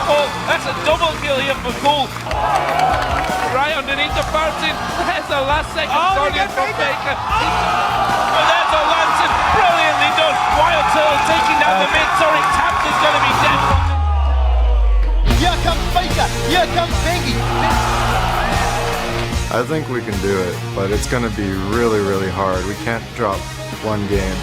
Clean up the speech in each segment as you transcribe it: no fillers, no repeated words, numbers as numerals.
fall. That's a double kill here for Cool. Right underneath the fountain. There's the last second Guardian from Faker. But there's a Lancet. Brilliantly done. Wild Turtle taking down the mid. Sorry, Tabzz is going to be dead. Here comes Faker. Here comes Bengi. I think we can do it, but it's going to be really, really hard. We can't drop one game.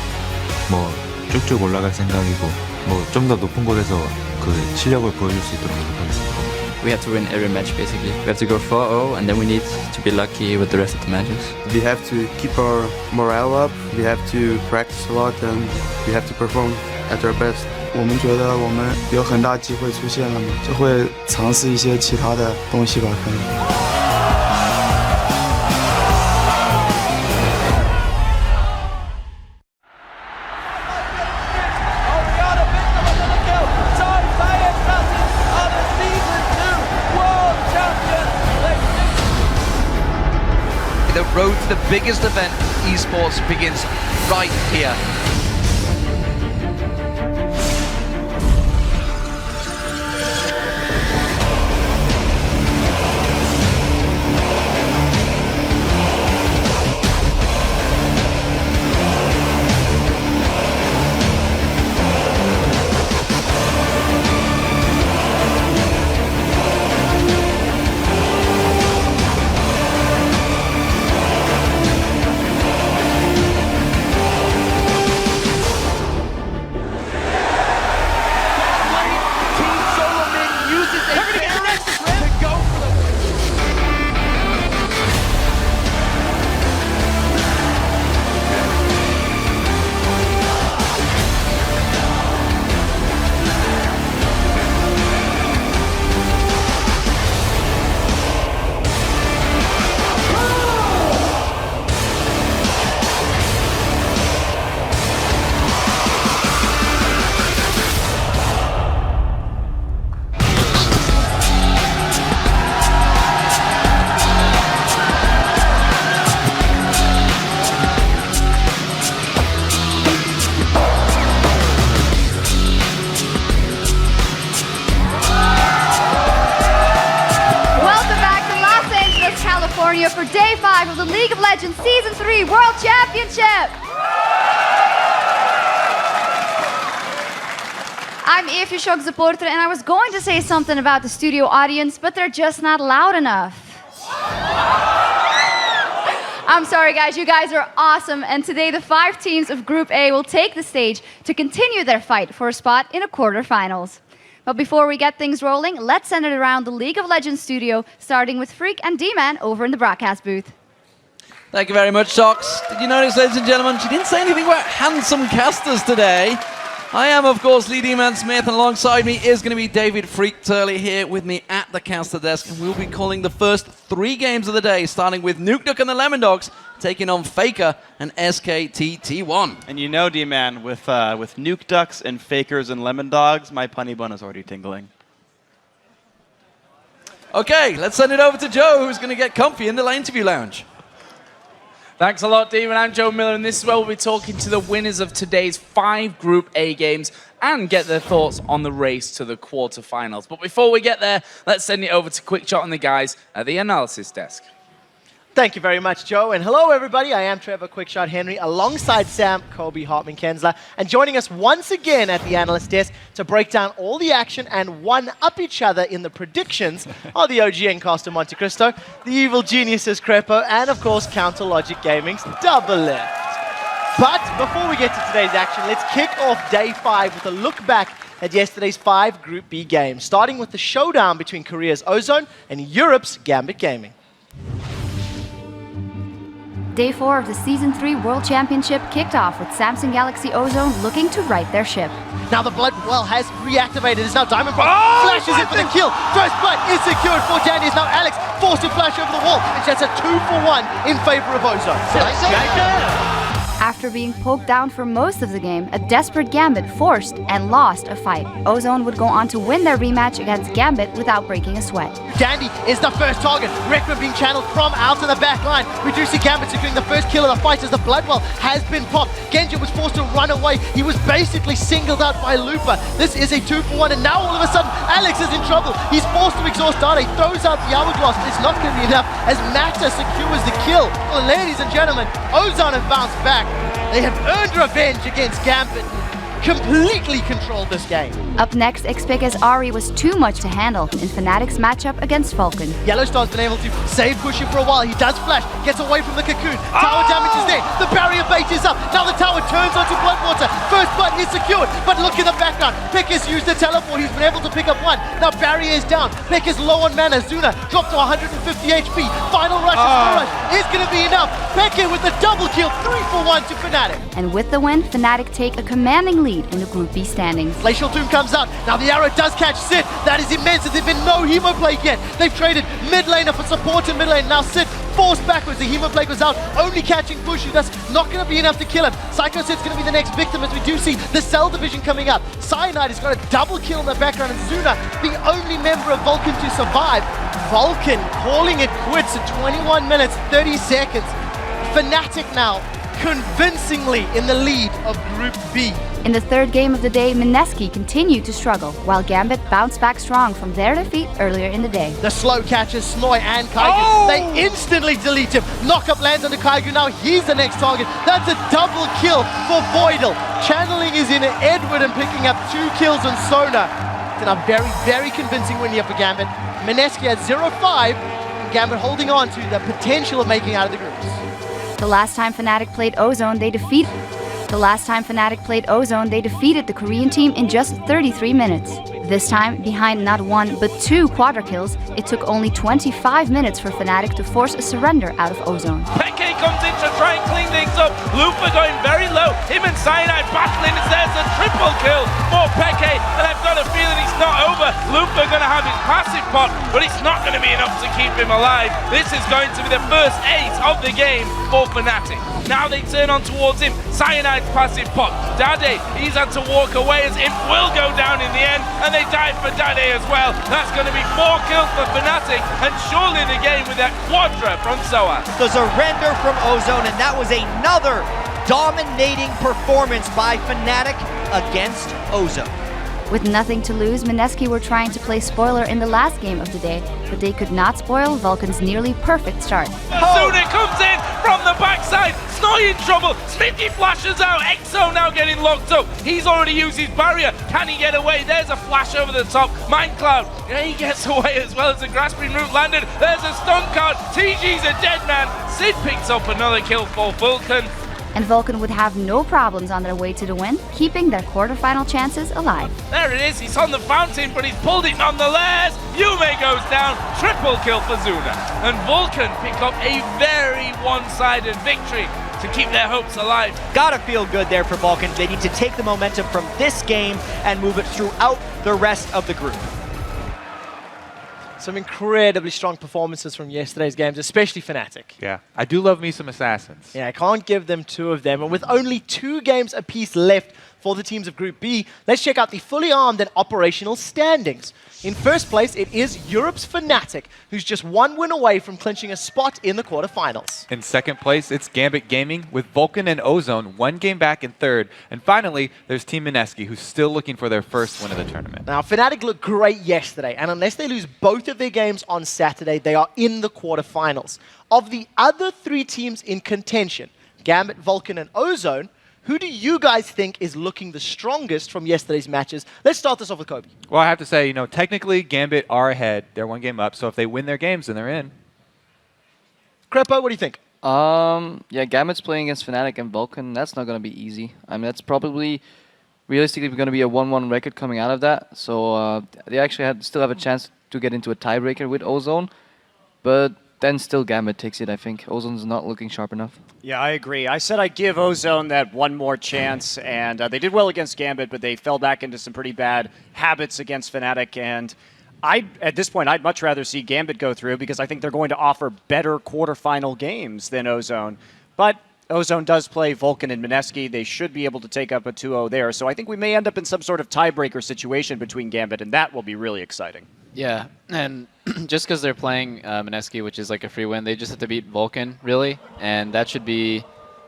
뭐 쭉쭉 올라갈 생각이고 뭐 좀 더 높은 곳에서 그 실력을 보여줄 수 있도록 노력하겠습니다. We have to win every match basically. We have to go 4-0 and then we need to be lucky with the rest of the matches. We have to keep our morale up. We have to practice a lot and we have to perform at our best. 我们觉得我们有很大机会出现了嘛，就会尝试一些其他的东西吧，可能。 The road to the biggest event in esports begins right here. For Day 5 of the League of Legends Season 3 World Championship! I'm Efjeshog supporter and I was going to say something about the studio audience, but they're just not loud enough. I'm sorry guys, you guys are awesome, and today the 5 teams of Group A will take the stage to continue their fight for a spot in a quarterfinals. But before we get things rolling, let's send it around the League of Legends studio, starting with Freak and D-Man over in the broadcast booth. Thank you very much, Sox. Did you notice, ladies and gentlemen, she didn't say anything about handsome casters today. I am, of course, Lee D-Man Smith, and alongside me is going to be David Freak Turley here with me at the caster desk, and we'll be calling the first 3 games of the day, starting with Nukeduck and the Lemondogs, taking on Faker and SKT T1. And you know, D-Man, with Nukeducks and Fakers and Lemondogs, my punny bun is already tingling. Okay, let's send it over to Joe, who's going to get comfy in the interview lounge. Thanks a lot, Demon. I'm Joe Miller, and this is where we'll be talking to the winners of today's 5 Group A games and get their thoughts on the race to the quarterfinals. But before we get there, let's send it over to Quickshot and the guys at the analysis desk. Thank you very much, Joe. And hello, everybody. I am Trevor Quickshot Henry, alongside Sam, Kobe, Hartman, Kensler, and joining us once again at the analyst desk to break down all the action and one-up each other in the predictions are the OGN cast of Monte Cristo, the evil geniuses Crepo, and of course, Counter Logic Gaming's Double Left. But before we get to today's action, let's kick off Day 5 with a look back at yesterday's 5 Group B games, starting with the showdown between Korea's Ozone and Europe's Gambit Gaming. Day 4 of the Season 3 World Championship kicked off with Samsung Galaxy Ozone looking to right their ship. Now the blood well has reactivated. It's now Diamond flashes in for the kill. First blood is secured for Dandy. It's now Alex forced to flash over the wall. And that's a 2-for-1 in favor of Ozone. after being poked down for most of the game, a desperate Gambit forced and lost a fight. Ozone would go on to win their rematch against Gambit without breaking a sweat. Dandy is the first target. Requiem being channeled from out of the back line. We do see Gambit securing the first kill of the fight as the Bloodwell has been popped. Genji was forced to run away. He was basically singled out by Looper. This is a 2-for-1, and now all of a sudden, Alex is in trouble. He's forced to exhaust data. He throws out the hourglass, but it's not going to be enough as Mata secures the kill. Well, ladies and gentlemen, Ozone have bounced back. They have earned revenge against Gambit. Completely controlled this game. Up next, Xpic's Ari was too much to handle in Fnatic's matchup against Vulcan. Yellowstar's been able to save Pushy for a while. He does flash, gets away from the cocoon. Tower damage is there. The barrier bait is up. Now the tower turns onto Bloodwater. First blood is secured, but look in the background. Pekka's used the teleport. He's been able to pick up one. Now barrier is down. Pekka's low on mana. Zuna dropped to 150 HP. Final rush is going to be enough. Pekka with the double kill, 3-for-1 to Fnatic. And with the win, Fnatic take a commanding lead in the Group B standings. Glacial Doom comes out. Now the arrow does catch Sid. That is immense. There's been no Hemo Plague yet. They've traded mid laner for support in mid lane. Now Sid forced backwards. The Hemo Plague was out, only catching Pushu. That's not going to be enough to kill him. Psycho Sid's going to be the next victim as we do see the Cell division coming up. Cyanide has got a double kill in the background, and Zuna, the only member of Vulcan to survive. Vulcan calling it quits at 21 minutes, 30 seconds. Fnatic now convincingly in the lead of Group B. In the third game of the day, Mineski continued to struggle, while Gambit bounced back strong from their defeat earlier in the day. The slow catches Snoy and Kaigu. They instantly delete him. Knockup lands on the Kaigu. Now he's the next target. That's a double kill for Voidal. Channeling is in Edward and picking up 2 kills on Sona. It's a very, very convincing win here for Gambit. Mineski at 0-5. Gambit holding on to the potential of making out of the groups. The last time Fnatic played Ozone, they defeated the Korean team in just 33 minutes. This time, behind not 1 but 2 quadra kills, it took only 25 minutes for Fnatic to force a surrender out of Ozone. Peke comes in to try and clean things up. Lupa going very low. Him and Cyanide battling. There's a triple kill for Peke, and I've got a feeling it's not over. Lupa going to have his passive pot, but it's not going to be enough to keep him alive. This is going to be the first ace of the game for Fnatic. Now they turn on towards him. Cyanide's passive pot. Dade, he's had to walk away as Imp will go down in the end, and they dive for Dade as well. That's going to be 4 kills for Fnatic, and surely the game with that quadra from Soas. The surrender from Ozone, and that was another dominating performance by Fnatic against Ozone. With nothing to lose, Mineski were trying to play spoiler in the last game of the day, but they could not spoil Vulcan's nearly perfect start. Zuna comes in from the backside. Snoy in trouble. Mithy flashes out. Exo now getting locked up. He's already used his barrier. Can he get away? There's a flash over the top. Mindcloud. Yeah, he gets away as well as the grasping root landed. There's a stun card. TG's a dead man. Sid picks up another kill for Vulcan. And Vulcan would have no problems on their way to the win, keeping their quarterfinal chances alive. There it is, he's on the fountain, but he's pulled it nonetheless. Yume goes down, triple kill for Zuna. And Vulcan pick up a very one-sided victory to keep their hopes alive. Gotta feel good there for Vulcan. They need to take the momentum from this game and move it throughout the rest of the group. Some incredibly strong performances from yesterday's games, especially Fnatic. Yeah, I do love me some Assassins. Yeah, I can't give them 2 of them. And with only 2 games apiece left for the teams of Group B, let's check out the fully armed and operational standings. In first place, it is Europe's Fnatic, who's just 1 win away from clinching a spot in the quarterfinals. In second place, it's Gambit Gaming, with Vulcan and Ozone 1 game back in third. And finally, there's Team Mineski, who's still looking for their first win of the tournament. Now, Fnatic looked great yesterday, and unless they lose both of their games on Saturday, they are in the quarterfinals. Of the other 3 teams in contention, Gambit, Vulcan, and Ozone, who do you guys think is looking the strongest from yesterday's matches? Let's start this off with Kobe. Well, I have to say, technically Gambit are ahead. They're 1 game up, so if they win their games, then they're in. Crepo, what do you think? Yeah, Gambit's playing against Fnatic and Vulcan. That's not going to be easy. I mean, that's probably realistically going to be a 1-1 record coming out of that. So they actually still have a chance to get into a tiebreaker with Ozone. But then still Gambit takes it, I think. Ozone's not looking sharp enough. Yeah, I agree. I said I'd give Ozone that 1 more chance, and they did well against Gambit, but they fell back into some pretty bad habits against Fnatic, and at this point, I'd much rather see Gambit go through because I think they're going to offer better quarterfinal games than Ozone. But Ozone does play Vulcan and Mineski. They should be able to take up a 2-0 there. So I think we may end up in some sort of tiebreaker situation between Gambit, and that will be really exciting. Yeah, and just because they're playing Mineski, which is like a free win, they just have to beat Vulcan, really, and that should be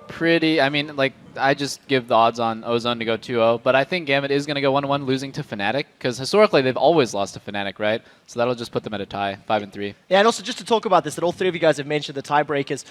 pretty. I mean, like, I just give the odds on Ozone to go 2-0, but I think Gambit is going to go 1-1, losing to Fnatic, because historically they've always lost to Fnatic, right? So that'll just put them at a tie, 5-3. Yeah, and also just to talk about this, that all three of you guys have mentioned the tiebreakers.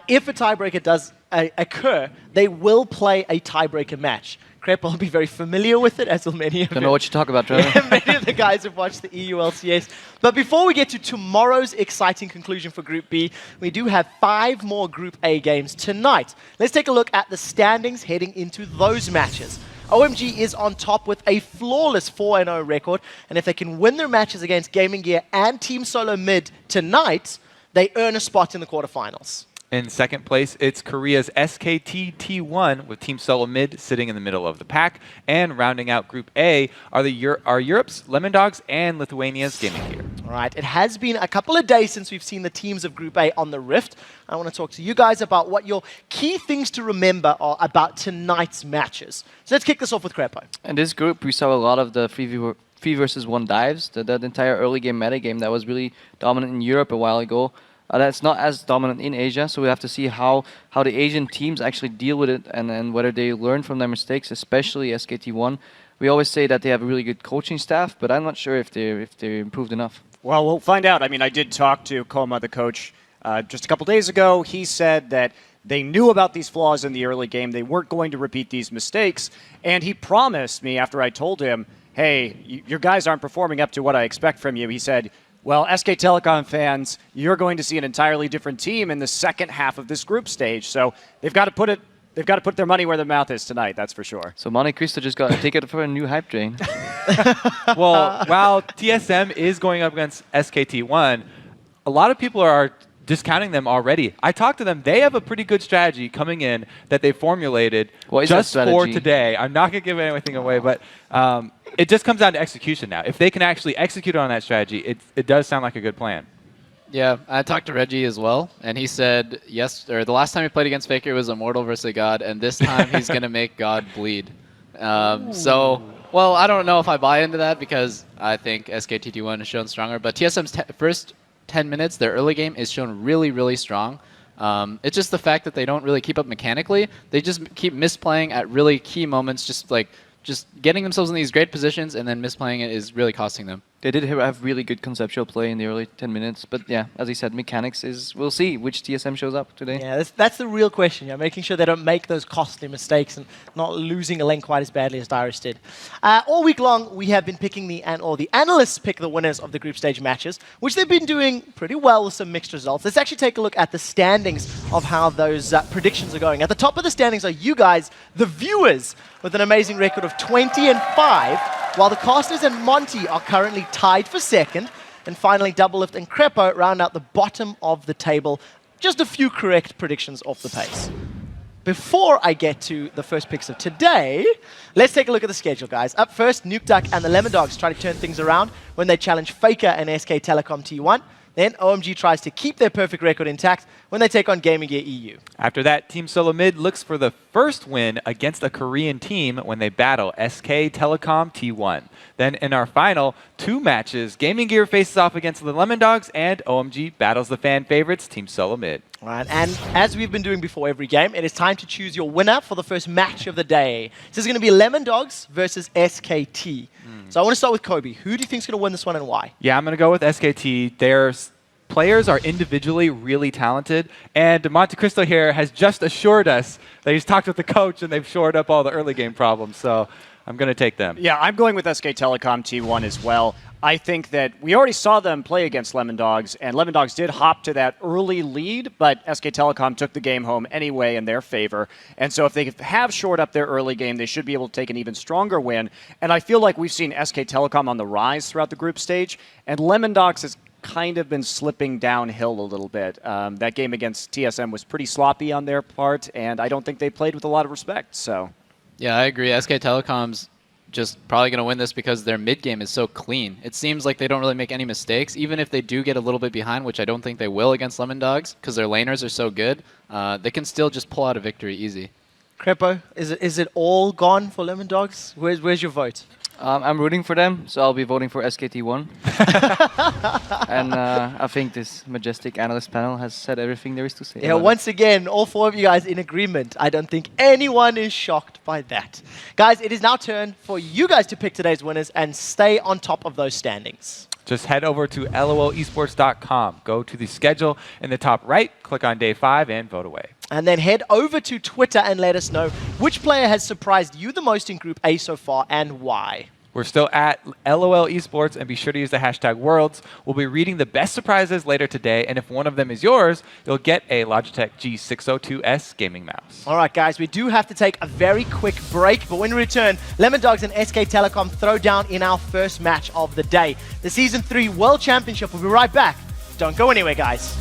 If a tiebreaker does occur, they will play a tiebreaker match. Crep will be very familiar with it, as will many of Don't know what you talk about, Trevor. Yeah, many of the guys have watched the EU LCS. But before we get to tomorrow's exciting conclusion for Group B, we do have 5 more Group A games tonight. Let's take a look at the standings heading into those matches. OMG is on top with a flawless 4-0 record, and if they can win their matches against Gaming Gear and Team Solo Mid tonight, they earn a spot in the quarterfinals. In second place, it's Korea's SKT T1 with Team Solo Mid sitting in the middle of the pack. And rounding out Group A are Europe's Lemondogs and Lithuania's Gaming Gear. All right, it has been a couple of days since we've seen the teams of Group A on the Rift. I want to talk to you guys about what your key things to remember are about tonight's matches. So let's kick this off with Crepo. In this group, we saw a lot of the 3 versus 1 dives. That entire early game metagame that was really dominant in Europe a while ago. That's not as dominant in Asia, so we have to see how the Asian teams actually deal with it and whether they learn from their mistakes, especially SKT1. We always say that they have a really good coaching staff, but I'm not sure if they improved enough. Well, we'll find out. I mean, I did talk to Koma, the coach, just a couple days ago. He said that they knew about these flaws in the early game. They weren't going to repeat these mistakes. And he promised me after I told him, hey, your guys aren't performing up to what I expect from you. He said, well, SK Telecom fans, you're going to see an entirely different team in the second half of this group stage. So they've got to put their money where their mouth is tonight, that's for sure. So Monte Cristo just got a ticket for a new hype train. Well, while TSM is going up against SKT1, a lot of people are discounting them already. I talked to them. They have a pretty good strategy coming in that they formulated just for today. I'm not going to give anything away, but it just comes down to execution now. If they can actually execute on that strategy, it does sound like a good plan. Yeah, I talked to Reggie as well, and he said the last time he played against Faker was Immortal versus God, and this time he's going to make God bleed. So, well, I don't know if I buy into that because I think SKT1 has shown stronger, but TSM's first 10 minutes, their early game is shown really, really strong. It's just the fact that they don't really keep up mechanically. They just keep misplaying at really key moments, just getting themselves in these great positions and then misplaying it is really costing them. They did have really good conceptual play in the early 10 minutes, but yeah, as he said, mechanics is, we'll see which TSM shows up today. Yeah, that's the real question, making sure they don't make those costly mistakes and not losing a lane quite as badly as Dyrus did. All week long, we have been picking the analysts pick the winners of the group stage matches, which they've been doing pretty well with some mixed results. Let's actually take a look at the standings of how those predictions are going. At the top of the standings are you guys, the viewers, with an amazing record of 20-5, while the casters and Monty are currently tied for second. And finally, Doublelift and Crepo round out the bottom of the table. Just a few correct predictions off the pace. Before I get to the first picks of today, let's take a look at the schedule, guys. Up first, Nukeduck and the Lemondogs try to turn things around when they challenge Faker and SK Telecom T1. Then OMG tries to keep their perfect record intact when they take on Gaming Gear EU. After that, Team Solo Mid looks for the first win against a Korean team when they battle SK Telecom T1. Then in our final 2 matches, Gaming Gear faces off against the Lemondogs and OMG battles the fan favorites, Team Solo Mid. Right, and as we've been doing before every game, it is time to choose your winner for the first match of the day. This is going to be Lemondogs versus SKT. So I want to start with Kobe. Who do you think is going to win this one and why? Yeah, I'm going to go with SKT. Their players are individually really talented, and Monte Cristo here has just assured us that he's talked with the coach and they've shored up all the early game problems, so I'm going to take them. Yeah, I'm going with SK Telecom T1 as well. I think that we already saw them play against Lemondogs, and Lemondogs did hop to that early lead, but SK Telecom took the game home anyway in their favor. And so if they have shored up their early game, they should be able to take an even stronger win. And I feel like we've seen SK Telecom on the rise throughout the group stage, and Lemondogs has kind of been slipping downhill a little bit. That game against TSM was pretty sloppy on their part, and I don't think they played with a lot of respect. So, yeah, I agree. SK Telecom's just probably going to win this because their mid game is so clean. It seems like they don't really make any mistakes. Even if they do get a little bit behind, which I don't think they will against Lemondogs because their laners are so good, they can still just pull out a victory easy. Crepo, is it all gone for Lemondogs? Where's your vote? I'm rooting for them, so I'll be voting for SKT1. And I think this majestic analyst panel has said everything there is to say. Yeah, once again, all four of you guys in agreement. I don't think anyone is shocked by that. Guys, it is now turn for you guys to pick today's winners and stay on top of those standings. Just head over to lolesports.com. Go to the schedule in the top right, click on day 5, and vote away. And then head over to Twitter and let us know which player has surprised you the most in Group A so far and why. We're still at LOL Esports, and be sure to use the hashtag Worlds. We'll be reading the best surprises later today, and if one of them is yours, you'll get a Logitech G602S gaming mouse. All right, guys, we do have to take a very quick break, but when we return, Lemondogs and SK Telecom throw down in our first match of the day. The Season 3 World Championship will be right back. Don't go anywhere, guys.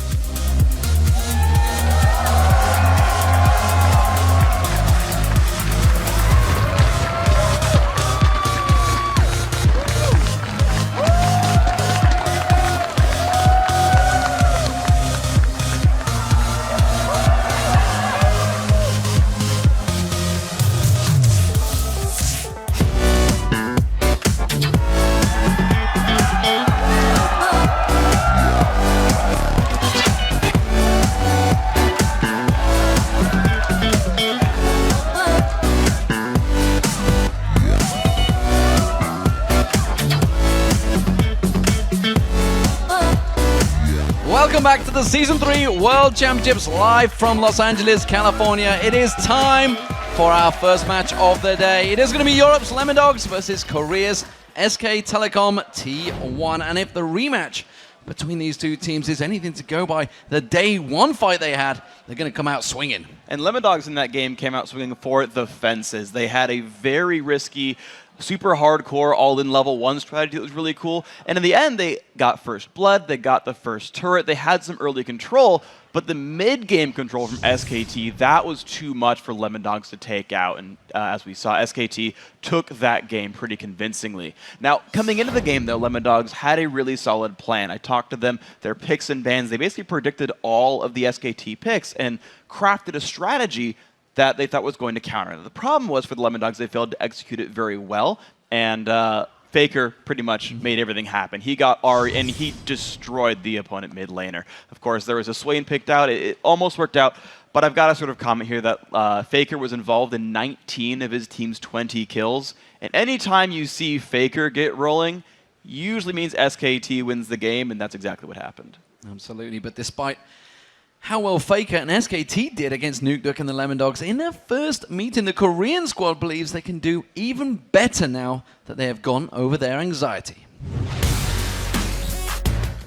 Welcome back to the Season 3 World Championships live from Los Angeles, California. It is time for our first match of the day. It is going to be Europe's Lemondogs versus Korea's SK Telecom T1. And if the rematch between these two teams is anything to go by the day one fight they had, they're going to come out swinging. And Lemondogs in that game came out swinging for the fences. They had a very risky, super hardcore all-in level 1 strategy that was really cool. And in the end, they got first blood, they got the first turret, they had some early control, but the mid-game control from SKT, that was too much for Lemondogs to take out. And as we saw, SKT took that game pretty convincingly. Now, coming into the game, though, Lemondogs had a really solid plan. I talked to them, their picks and bans, they basically predicted all of the SKT picks and crafted a strategy that they thought was going to counter. The problem was for the Lemondogs, they failed to execute it very well, and Faker pretty much made everything happen. He got Ari, and he destroyed the opponent mid laner. Of course, there was a Swain picked out. It almost worked out, but I've got to sort of comment here that Faker was involved in 19 of his team's 20 kills, and anytime you see Faker get rolling, usually means SKT wins the game, and that's exactly what happened. Absolutely, but despite how well Faker and SKT did against Nukeduck and the Lemondogs in their first meeting, the Korean squad believes they can do even better now that they have gone over their anxiety.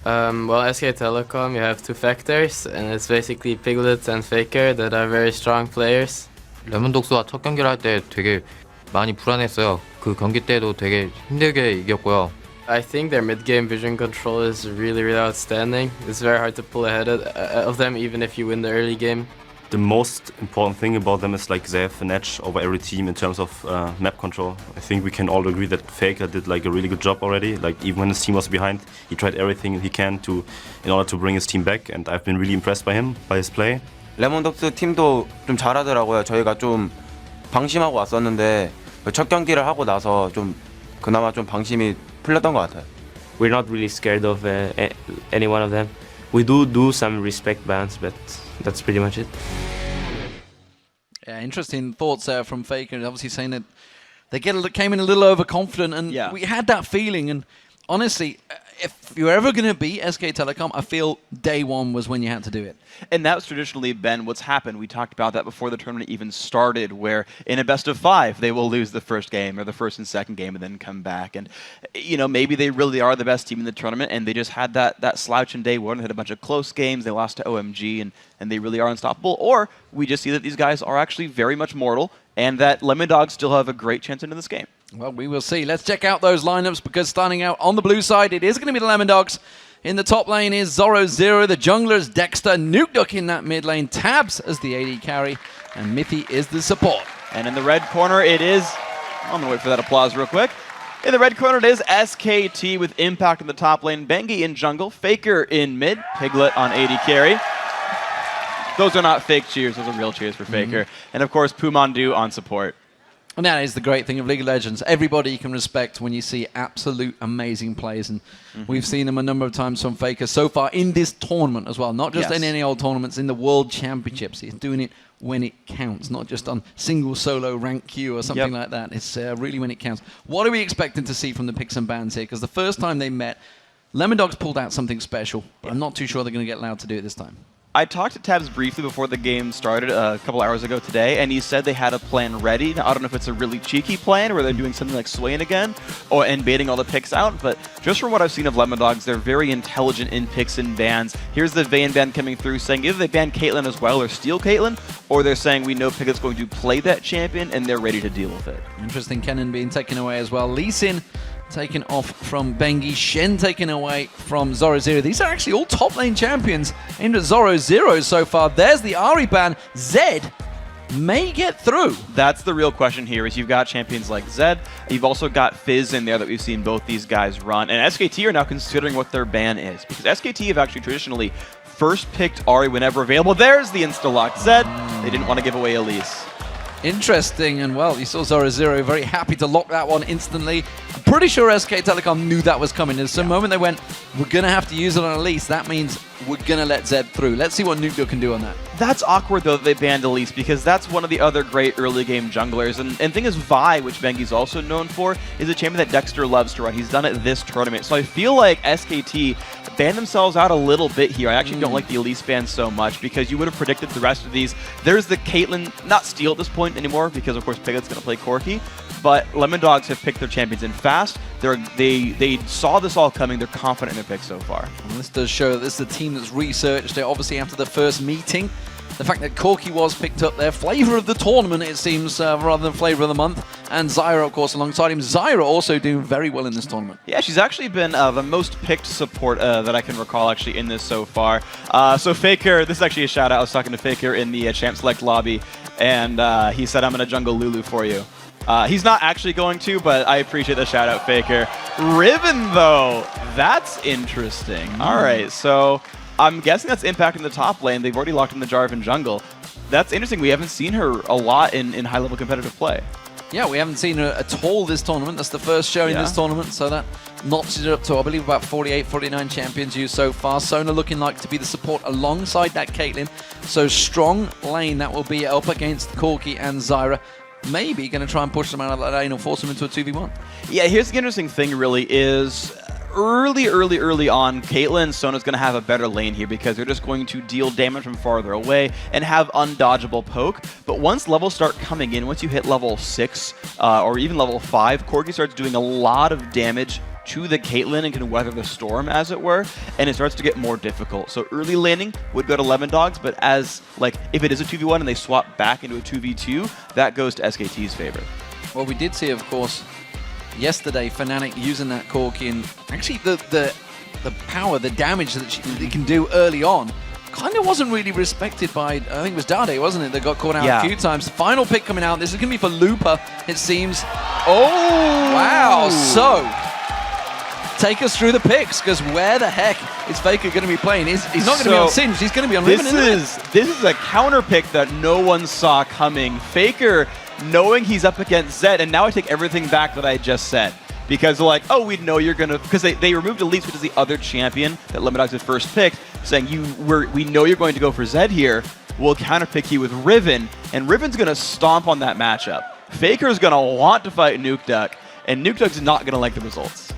Well, SK Telecom, you have two factors, and it's basically Piglet and Faker that are very strong players. 레몬독스와 첫 경기를 할 때 되게 많이 불안했어요. 그 경기 때도 되게 힘들게 이겼고요. I think their mid-game vision control is really, really outstanding. It's very hard to pull ahead of them, even if you win the early game. The most important thing about them is like they have an edge over every team in terms of map control. I think we can all agree that Faker did like a really good job already. Like even when his team was behind, he tried everything he can in order to bring his team back, and I've been really impressed by him, by his play. 레몬독스 팀도 좀 잘하더라고요. 저희가 좀 방심하고 왔었는데 첫 경기를 하고 나서 좀 그나마 좀 방심이 풀렸던 것 같아요. We're not really scared of any one of them. We do some respect bans, but that's pretty much it. Yeah, interesting thoughts there from Faker, obviously saying that they came in a little overconfident, and we had that feeling. And honestly, if you're ever going to beat SK Telecom, I feel day one was when you had to do it. And that's traditionally been what's happened. We talked about that before the tournament even started, where in a best of 5, they will lose the first game or the first and second game and then come back. And, you know, maybe they really are the best team in the tournament, and they just had that slouch in day one, had a bunch of close games, they lost to OMG, and they really are unstoppable. Or we just see that these guys are actually very much mortal, and that Lemondogs still have a great chance into this game. Well, we will see. Let's check out those lineups, because starting out on the blue side, it is going to be the Lemondogs. In the top lane is Zoro, the junglers, Dexter, Nukeduck in that mid lane, Tabzz as the AD carry, and Mithy is the support. And in the red corner, it is I'm going to wait for that applause real quick. In the red corner, it is SKT with Impact in the top lane, Bengi in jungle, Faker in mid, Piglet on AD carry. Those are not fake cheers, those are real cheers for Faker. And of course, PoohManDu on support. And that is the great thing of League of Legends. Everybody you can respect when you see absolute amazing plays. And we've seen them a number of times from Faker so far in this tournament as well. Not just in any old tournaments, in the World Championships. He's doing it when it counts, not just on single solo rank queue or something like that. It's really when it counts. What are we expecting to see from the picks and bans here? Because the first time they met, Lemondogs pulled out something special. But I'm not too sure they're going to get allowed to do it this time. I talked to Tabzz briefly before the game started a couple hours ago today, and he said they had a plan ready. Now, I don't know if it's a really cheeky plan where they're doing something like Swain again and baiting all the picks out, but just from what I've seen of Lemondogs, they're very intelligent in picks and bans. Here's the Vayne ban coming through saying either they ban Caitlyn as well or steal Caitlyn, or they're saying we know Piglet's going to play that champion and they're ready to deal with it. Interesting. Kennen being taken away as well. Lee Sin taken off from Bengi. Shen taken away from Zyra. These are actually all top lane champions aimed at Zyra so far. There's the Ahri ban. Zed may get through. That's the real question here, is you've got champions like Zed, you've also got Fizz in there that we've seen both these guys run, and SKT are now considering what their ban is, because SKT have actually traditionally first picked Ahri whenever available. There's the insta-lock Zed. They didn't want to give away Elise. Interesting, and well, you saw Zyra very happy to lock that one instantly. I'm pretty sure SK Telecom knew that was coming. There's some moment they went, we're going to have to use it on Elise. That means we're going to let Zed through. Let's see what Nuke can do on that. That's awkward, though, that they banned Elise, because that's one of the other great early game junglers. And thing is, Vi, which Bengi's also known for, is a champion that Dexter loves to run. He's done it this tournament. So I feel like SKT banned themselves out a little bit here. I actually don't like the Elise ban so much, because you would have predicted the rest of these. There's the Caitlyn, not steal at this point anymore, because of course Piglet's going to play Corki, but Lemondogs have picked their champions in fast. They saw this all coming. They're confident in their pick so far. And this does show that this is a team that's researched it, obviously after the first meeting. The fact that Corki was picked up there, flavor of the tournament, it seems, rather than flavor of the month. And Zyra, of course, alongside him. Zyra also doing very well in this tournament. Yeah, she's actually been the most picked support that I can recall, actually, in this so far. So Faker, this is actually a shout-out. I was talking to Faker in the Champ Select lobby, and he said, I'm going to jungle Lulu for you. He's not actually going to, but I appreciate the shout-out, Faker. Riven, though, that's interesting. All right, so I'm guessing that's impacting the top lane. They've already locked in the Jarvan jungle. That's interesting. We haven't seen her a lot in high-level competitive play. Yeah, we haven't seen her at all this tournament. That's the first show in this tournament, so that notches it up to, I believe, about 48, 49 champions used so far. Sona looking like to be the support alongside that Caitlyn. So strong lane that will be up against Corki and Zyra. Maybe going to try and push them out of that lane or force them into a 2v1. Yeah, here's the interesting thing, really, is early on, Caitlyn and Sona's going to have a better lane here, because they're just going to deal damage from farther away and have undodgeable poke. But once levels start coming in, once you hit level 6 or even level 5, Corki starts doing a lot of damage to the Caitlyn and can weather the storm, as it were, and it starts to get more difficult. So early laning would go to Lemondogs, but as, like, if it is a 2v1 and they swap back into a 2v2, that goes to SKT's favor. Well, we did see, of course, yesterday, Fnatic using that Corki, and actually the power, the damage that they can do early on kind of wasn't really respected by, I think it was Dade, wasn't it, that got caught out a few times. Final pick coming out. This is going to be for Looper, it seems. Oh, wow. So, take us through the picks, because where the heck is Faker going to be playing? He's not going to be on Singe, he's going to be on Riven. This is a counter pick that no one saw coming. Faker, knowing he's up against Zed, and now I take everything back that I just said. Because they're like, oh, we know you're going to... Because they removed Elise, which is the other champion that Lemondogs had first picked, saying, we know you're going to go for Zed here. We'll counterpick you with Riven, and Riven's going to stomp on that matchup. Faker's going to want to fight Nukeduck, and Nukeduck's not going to like the results.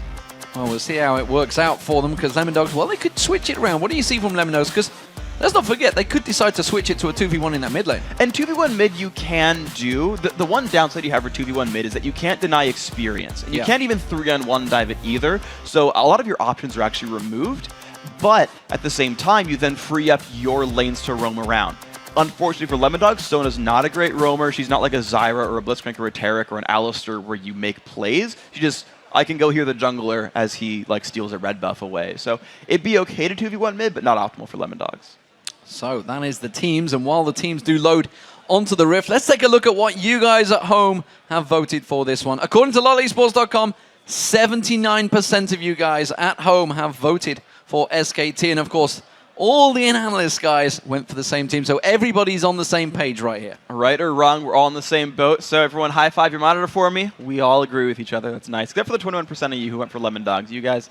Well, we'll see how it works out for them, because Lemondogs, well, they could switch it around. What do you see from Lemondogs? Because let's not forget, they could decide to switch it to a 2v1 in that mid lane. And 2v1 mid you can do. The one downside you have for 2v1 mid is that you can't deny experience. And you can't even 3-on-1 dive it either. So a lot of your options are actually removed. But at the same time, you then free up your lanes to roam around. Unfortunately for Lemondogs, Sona's not a great roamer. She's not like a Zyra or a Blitzcrank or a Taric or an Alistar where you make plays. She just... I can go hear the jungler as he steals a red buff away. So it'd be okay to 2v1 mid, but not optimal for Lemondogs. So that is the teams, and while the teams do load onto the Rift. Let's take a look at what you guys at home have voted for this one. According to lolesports.com, 79% of you guys at home have voted for SKT. And of course, all the analysts guys went for the same team. So everybody's on the same page right here. Right or wrong, we're all in the same boat. So everyone high five your monitor for me. We all agree with each other. That's nice. Except for the 21% of you who went for Lemondogs. You guys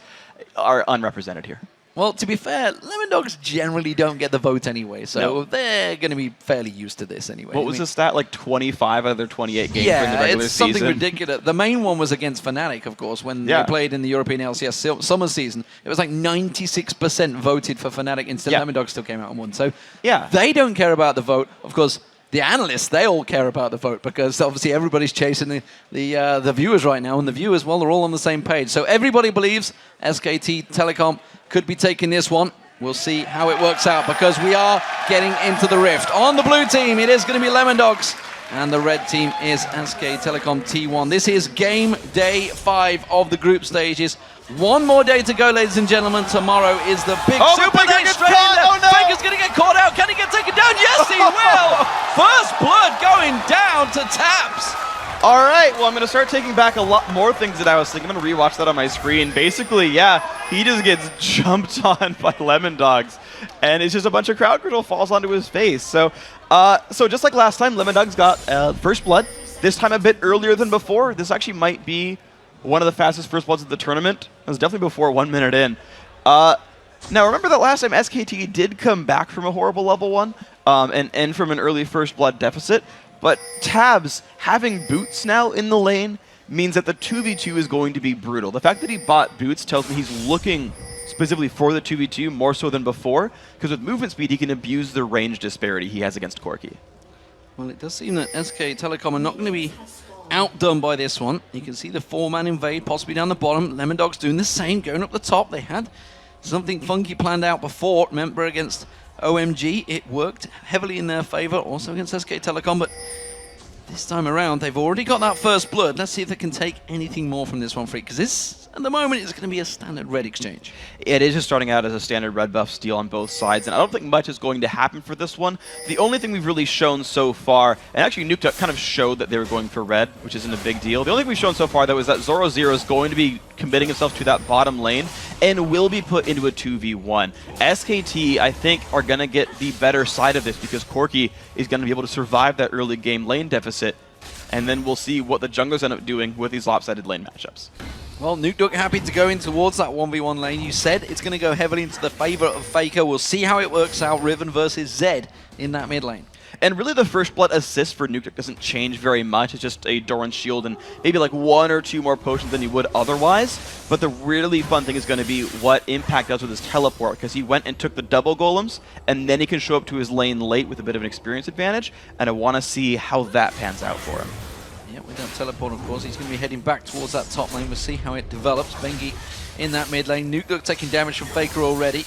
are unrepresented here. Well, to be fair, Lemondogs generally don't get the vote anyway, so No. they're going to be fairly used to this anyway. What was the stat? Like 25 out of their 28 games in the regular it's something season? ridiculous. The main one was against Fnatic, of course, when they played in the European LCS summer season. It was like 96% voted for Fnatic instead. Lemondogs still came out and won. So they don't care about the vote. Of course, the analysts, they all care about the vote because obviously everybody's chasing the viewers right now, and the viewers, well, they're all on the same page. So everybody believes SKT Telecom could be taking this one. We'll see how it works out because we are getting into the Rift. On the blue team, it is going to be Lemondogs, and the red team is SK Telecom T1. This is game day 5 of the group stages. One more day to go, ladies and gentlemen. Tomorrow is the big super day straight in there. Faker's going to get caught out. Can he get taken down? Yes, he will. First blood going down to Tabzz. All right, well, I'm going to start taking back a lot more things that I was thinking. I'm going to rewatch that on my screen. Basically, he just gets jumped on by Lemondogs, and it's just a bunch of crowd control falls onto his face. So just like last time, Lemondogs got first blood, this time a bit earlier than before. This actually might be one of the fastest first bloods of the tournament. It was definitely before 1 minute in. Now, remember that last time SKT did come back from a horrible level 1 and end from an early first blood deficit. But Tabzz having boots now in the lane means that the 2v2 is going to be brutal. The fact that he bought boots tells me he's looking specifically for the 2v2 more so than before, because with movement speed he can abuse the range disparity he has against Corki. Well, it does seem that SK Telecom are not going to be outdone by this one. You can see the 4-man invade possibly down the bottom. Lemondogs doing the same, going up the top. They had something funky planned out before. Remember, against OMG, it worked heavily in their favor, also against SK Telecom, but this time around, they've already got that first blood. Let's see if they can take anything more from this one, Freak, because this, at the moment, is going to be a standard red exchange. It is just starting out as a standard red buff steal on both sides, and I don't think much is going to happen for this one. The only thing we've really shown so far, and actually Nuke kind of showed that they were going for red, which isn't a big deal. The only thing we've shown so far, though, is that Zoro0 is going to be committing himself to that bottom lane and will be put into a 2v1. SKT, I think, are going to get the better side of this because Corki is going to be able to survive that early game lane deficit, and then we'll see what the junglers end up doing with these lopsided lane matchups. Well, Nuke happy to go in towards that 1v1 lane. You said it's going to go heavily into the favor of Faker. We'll see how it works out, Riven versus Zed in that mid lane. And really the first blood assist for Nuke doesn't change very much. It's just a Doran shield and maybe like 1 or 2 more potions than he would otherwise. But the really fun thing is going to be what Impact does with his teleport, because he went and took the double golems, and then he can show up to his lane late with a bit of an experience advantage, and I want to see how that pans out for him. Yeah, with that teleport, of course, he's going to be heading back towards that top lane. We'll see how it develops. Bengi in that mid lane. Nuke taking damage from Faker already.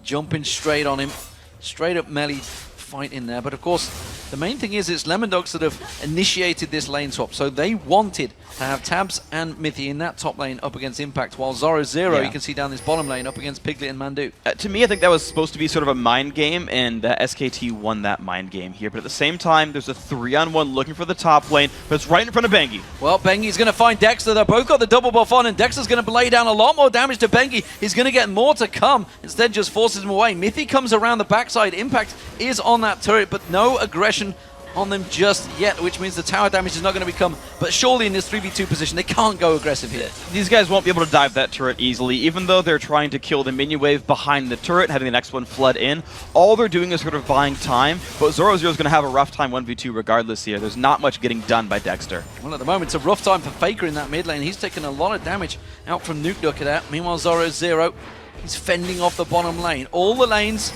Jumping straight on him. Straight up melee fight in there. But of course, the main thing is it's Lemondogs that have initiated this lane swap. So they wanted to have Tabzz and Mithy in that top lane up against Impact, while Zoro0, you can see down this bottom lane, up against Piglet and Mandu. To me, I think that was supposed to be sort of a mind game, and SKT won that mind game here. But at the same time, there's a 3-on-1 looking for the top lane, but it's right in front of Bengi. Well, Bengi's going to find Dexter. They've both got the double buff on, and Dexter's going to lay down a lot more damage to Bengi. He's going to get more to come. Instead, just forces him away. Mithy comes around the backside. Impact is on that turret, but no aggression on them just yet, which means the tower damage is not going to become, but surely in this 3v2 position, they can't go aggressive here. These guys won't be able to dive that turret easily, even though they're trying to kill the minion wave behind the turret, having the next one flood in. All they're doing is sort of buying time, but Zoro0 is going to have a rough time 1v2 regardless here. There's not much getting done by Dexter. Well, at the moment, it's a rough time for Faker in that mid lane. He's taken a lot of damage out from Nuke at that. Meanwhile, Zoro0, he's fending off the bottom lane. All the lanes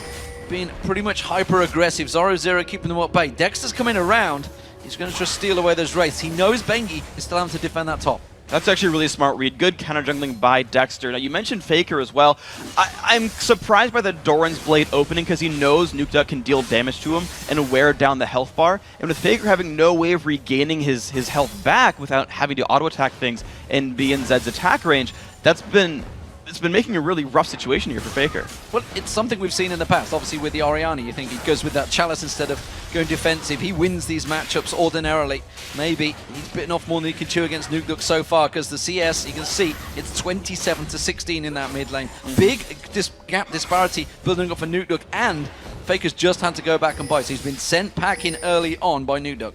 being pretty much hyper-aggressive. Zoro0 keeping them at bay. Dexter's coming around. He's going to try to steal away those wraiths. He knows Bengi is still having to defend that top. That's actually a really smart read. Good counter-jungling by Dexter. Now, you mentioned Faker as well. I'm surprised by the Doran's Blade opening because he knows Nuke can deal damage to him and wear down the health bar. And with Faker having no way of regaining his health back without having to auto-attack things and be in Zed's attack range, that's been it's been making a really rough situation here for Faker. Well, it's something we've seen in the past. Obviously, with the Oriana, you think he goes with that Chalice instead of going defensive. He wins these matchups ordinarily. Maybe he's bitten off more than he can chew against Nukeduck so far, because the CS, you can see, it's 27-16 in that mid lane. Big gap disparity building up for Nukeduck, and Faker's just had to go back and buy, so he's been sent packing early on by Nukeduck.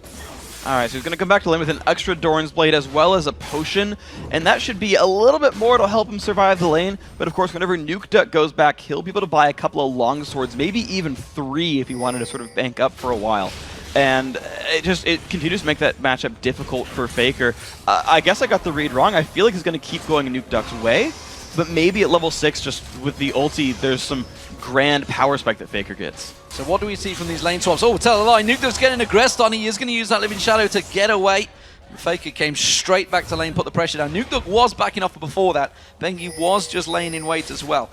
Alright, so he's going to come back to lane with an extra Doran's Blade as well as a potion, and that should be a little bit more to help him survive the lane. But of course, whenever Nukeduck goes back, he'll be able to buy a couple of long swords, maybe even 3 if he wanted to sort of bank up for a while. And it continues to make that matchup difficult for Faker. I guess I got the read wrong. I feel like he's going to keep going Nukeduck's way, but maybe at level 6, just with the ulti, there's some grand power spike that Faker gets. So what do we see from these lane swaps? Oh, tell a lie, Nukeduck's getting aggressed on. He is going to use that Living Shadow to get away. Faker came straight back to lane, put the pressure down. Nukeduck was backing off before that. Bengi was just laying in wait as well.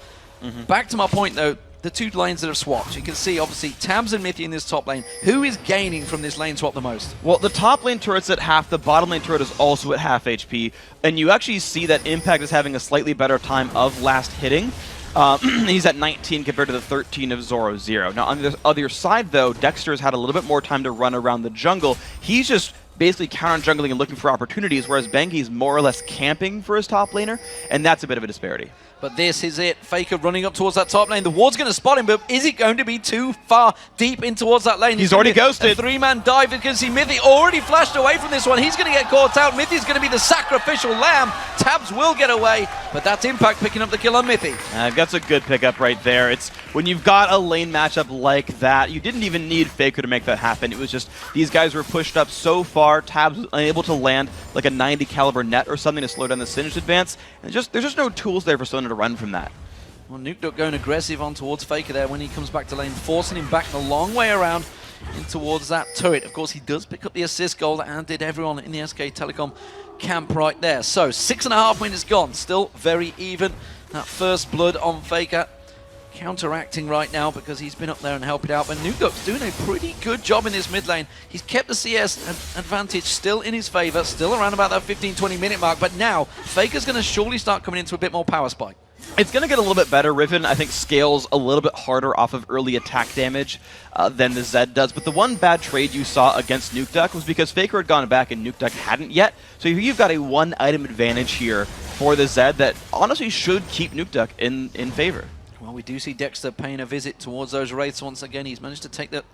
Back to my point, though, the 2 lanes that have swapped. You can see, obviously, Tabzz and Mithy in this top lane. Who is gaining from this lane swap the most? Well, the top lane turret's at half, the bottom lane turret is also at half HP, and you actually see that Impact is having a slightly better time of last hitting. He's at 19 compared to the 13 of Zoro 0. Now, on the other side, though, Dexter's had a little bit more time to run around the jungle. He's just basically counter-jungling and looking for opportunities, whereas Bengi's more or less camping for his top laner, and that's a bit of a disparity. But this is it. Faker running up towards that top lane. The ward's going to spot him, but is he going to be too far deep in towards that lane? He's already ghosted. A 3-man dive. You can see Mithy already flashed away from this one. He's going to get caught out. Mithy's going to be the sacrificial lamb. Tabzz will get away, but that's Impact picking up the kill on Mithy. That's a good pickup right there. It's when you've got a lane matchup like that, you didn't even need Faker to make that happen. It was just these guys were pushed up so far. Tabzz was unable to land like a 90 caliber net or something to slow down the Singed advance. And there's just no tools there for Sona to run from that. Well, Nukeduck going aggressive on towards Faker there when he comes back to lane, forcing him back the long way around in towards that turret. Of course, he does pick up the assist goal, and did everyone in the SK Telecom camp right there. So 6.5 minutes gone, still very even. That first blood on Faker counteracting right now because he's been up there and helping out. But Nukeduck's doing a pretty good job in this mid lane. He's kept the CS advantage still in his favor, still around about that 15-20 minute mark. But now Faker's going to surely start coming into a bit more power spike. It's going to get a little bit better. Riven, I think, scales a little bit harder off of early attack damage than the Zed does. But the one bad trade you saw against Nukeduck was because Faker had gone back and Nukeduck hadn't yet. So you've got a 1-item advantage here for the Zed that honestly should keep Nukeduck in favor. Well, we do see Dexter paying a visit towards those Wraiths once again. He's managed to take the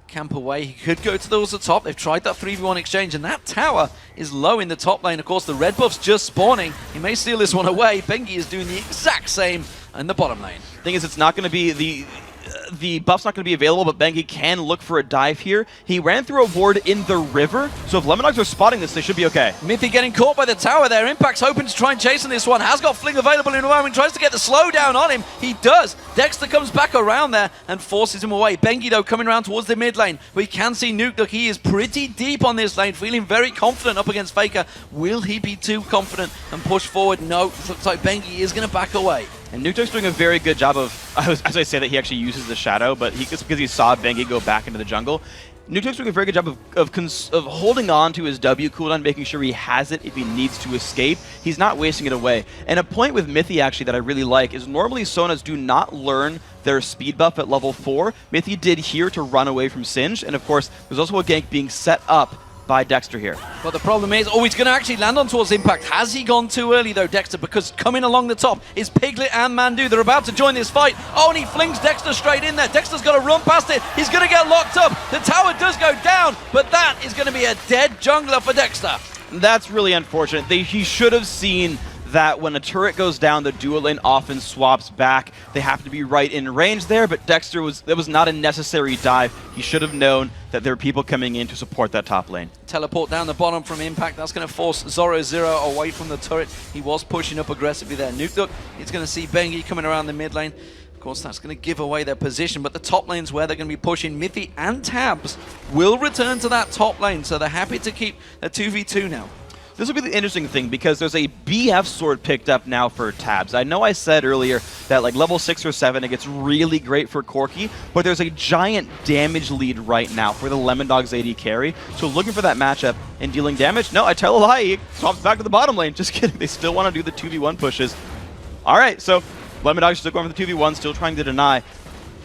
camp away. He could go towards the top. They've tried that 3v1 exchange, and that tower is low in the top lane. Of course, the red buff's just spawning. He may steal this one away. Bengi is doing the exact same in the bottom lane. Thing is, it's not going to be the buff's not going to be available, but Bengi can look for a dive here. He ran through a ward in the river, so if Lemondogs are spotting this, they should be okay. Mithy getting caught by the tower there. Impact's hoping to try and chase on this one. Has got Fling available in the moment. Tries to get the slowdown on him. He does. Dexter comes back around there and forces him away. Bengi, though, coming around towards the mid lane. We can see Nukeduck. He is pretty deep on this lane, feeling very confident up against Faker. Will he be too confident and push forward? No. It looks like Bengi is going to back away. And Nukeduck's doing a very good job of, as I say that he actually uses the shadow, but it's because he saw Bengi go back into the jungle. Nukeduck's doing a very good job of holding on to his W cooldown, making sure he has it if he needs to escape. He's not wasting it away. And a point with Mithy, actually, that I really like is normally Sonas do not learn their speed buff at level 4. Mithy did here to run away from Singed, and of course, there's also a gank being set up by Dexter here. But the problem is, he's going to actually land on towards Impact. Has he gone too early though, Dexter? Because coming along the top is Piglet and Mandu. They're about to join this fight. Oh, and he flings Dexter straight in there. Dexter's got to run past it. He's going to get locked up. The tower does go down, but that is going to be a dead jungler for Dexter. That's really unfortunate. He should have seen that when a turret goes down, the dual lane often swaps back. They happen to be right in range there, but Dexter that was not a necessary dive. He should have known that there are people coming in to support that top lane. Teleport down the bottom from Impact. That's going to force Zoro 0 away from the turret. He was pushing up aggressively there. Nukeduck, he's going to see Bengi coming around the mid lane. Of course, that's going to give away their position, but the top lane's where they're going to be pushing. Mithy and Tabzz will return to that top lane, so they're happy to keep a 2v2 now. This will be the interesting thing because there's a BF sword picked up now for Tabzz. I know I said earlier that like level 6 or 7 it gets really great for Corki, but there's a giant damage lead right now for the Lemondogs AD carry. So looking for that matchup and dealing damage, no, I tell a lie, he swaps back to the bottom lane. Just kidding, they still want to do the 2v1 pushes. All right, so Lemondogs still going for the 2v1, still trying to deny.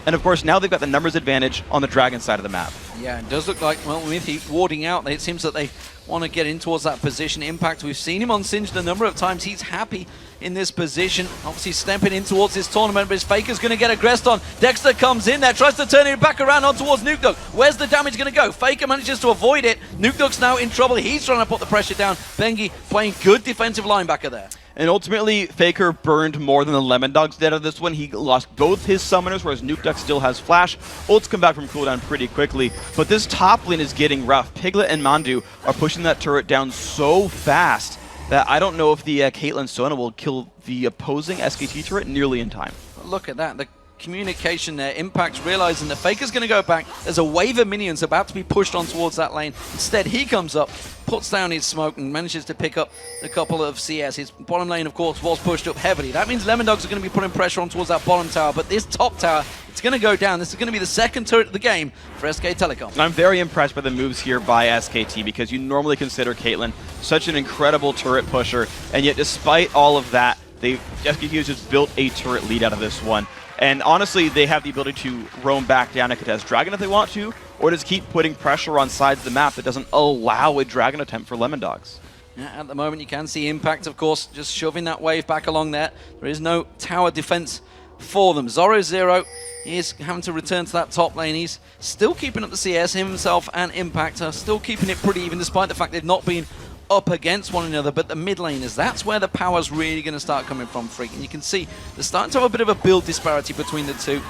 And of course, now they've got the numbers advantage on the Dragon side of the map. Yeah, it does look like, well, Mithy warding out. It seems that they want to get in towards that position. Impact, we've seen him on Singed a number of times. He's happy in this position. Obviously stepping in towards this tournament, but his Faker's going to get aggressed on. Dexter comes in there, tries to turn it back around on towards Nukedog. Where's the damage going to go? Faker manages to avoid it. Nukedog's now in trouble. He's trying to put the pressure down. Bengi playing good defensive linebacker there. And ultimately, Faker burned more than the Lemondogs did out of this one. He lost both his summoners, whereas Nukeduck still has Flash. Ults come back from cooldown pretty quickly. But this top lane is getting rough. Piglet and ManDu are pushing that turret down so fast that I don't know if the Caitlyn Sona will kill the opposing SKT turret nearly in time. Look at that. The communication there. Impact's realizing that Faker's going to go back. There's a wave of minions about to be pushed on towards that lane. Instead, he comes up, puts down his smoke, and manages to pick up a couple of CS. His bottom lane, of course, was pushed up heavily. That means Lemondogs are going to be putting pressure on towards that bottom tower, but this top tower, it's going to go down. This is going to be the second turret of the game for SK Telecom. I'm very impressed by the moves here by SKT because you normally consider Caitlyn such an incredible turret pusher, and yet despite all of that, SKT has just built a turret lead out of this one. And honestly, they have the ability to roam back down and contest Dragon if they want to, or just keep putting pressure on sides of the map that doesn't allow a Dragon attempt for Lemondogs. Yeah, at the moment, you can see Impact, of course, just shoving that wave back along there. There is no tower defense for them. Zoro is having to return to that top lane. He's still keeping up the CS. Himself and Impact are still keeping it pretty even, despite the fact they've not been up against one another. But the mid laners, that's where the power's really going to start coming from, Freak. And you can see they're starting to have a bit of a build disparity between the two.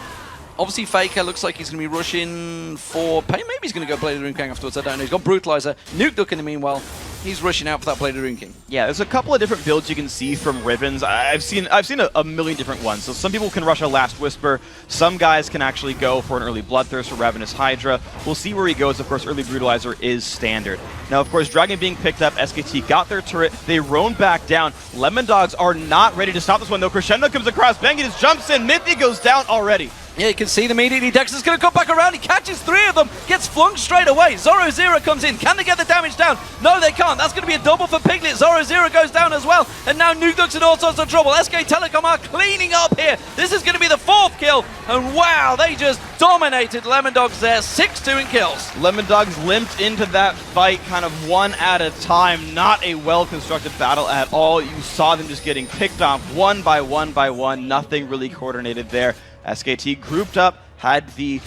Obviously, Faker looks like he's going to be rushing for Pain. Maybe he's going to go Blade of the Rune King afterwards. I don't know. He's got Brutalizer. Nukeduck in the meanwhile. He's rushing out for that Blade of the Rune King. Yeah, there's a couple of different builds you can see from Ribbons. I've seen a million different ones. So some people can rush a Last Whisper. Some guys can actually go for an early Bloodthirst or Ravenous Hydra. We'll see where he goes. Of course, early Brutalizer is standard. Now, of course, Dragon being picked up, SKT got their turret. They roam back down. Lemondogs are not ready to stop this one, though. Crescendo comes across. Bengi just jumps in. Mithy goes down already. Yeah, you can see them immediately. Dexter's going to come back around. He catches three of them, gets flunked straight away. Zyra comes in. Can they get the damage down? No, they can't. That's going to be a double for Piglet. Zyra goes down as well. And now Nukeduck's in all sorts of trouble. SK Telecom are cleaning up here. This is going to be the fourth kill. And wow, they just dominated Lemondogs there. 6-2 in kills. Lemondogs limped into that fight kind of one at a time. Not a well-constructed battle at all. You saw them just getting picked off one by one by one. Nothing really coordinated there. SKT grouped up, had the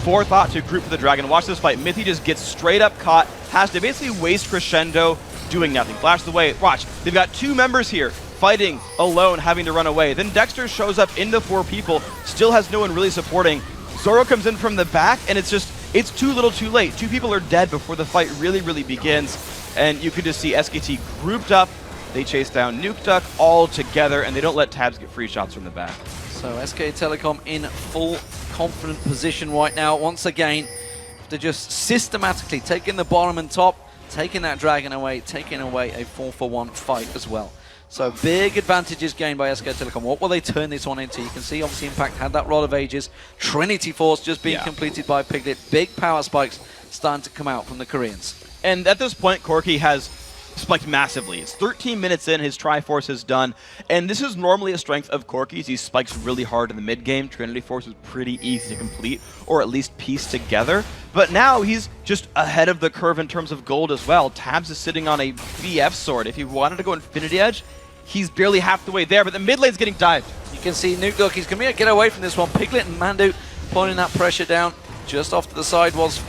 forethought to group for the Dragon. Watch this fight. Mithy just gets straight up caught, has to basically waste Crescendo, doing nothing. Flash the way. Watch, they've got two members here fighting alone, having to run away. Then Dexter shows up into 4 people, still has no one really supporting. Zoro comes in from the back, and it's too little too late. 2 people are dead before the fight really begins. And you can just see SKT grouped up. They chase down Nukeduck all together, and they don't let Tabzz get free shots from the back. So SK Telecom in full confident position right now. Once again, they're just systematically taking the bottom and top, taking that Dragon away, taking away a 4-for-1 fight as well. So big advantages gained by SK Telecom. What will they turn this one into? You can see obviously Impact had that Rod of Ages. Trinity Force just being completed by Piglet. Big power spikes starting to come out from the Koreans. And at this point, Corki has spiked massively. It's 13 minutes in, his Triforce is done, and this is normally a strength of Corki's. He spikes really hard in the mid game. Trinity Force is pretty easy to complete, or at least piece together. But now he's just ahead of the curve in terms of gold as well. Tabzz is sitting on a BF sword. If he wanted to go Infinity Edge, he's barely half the way there, but the mid lane's getting dived. You can see Nukeduck, he's going to get away from this one. Piglet and ManDu pulling that pressure down. Just off to the side was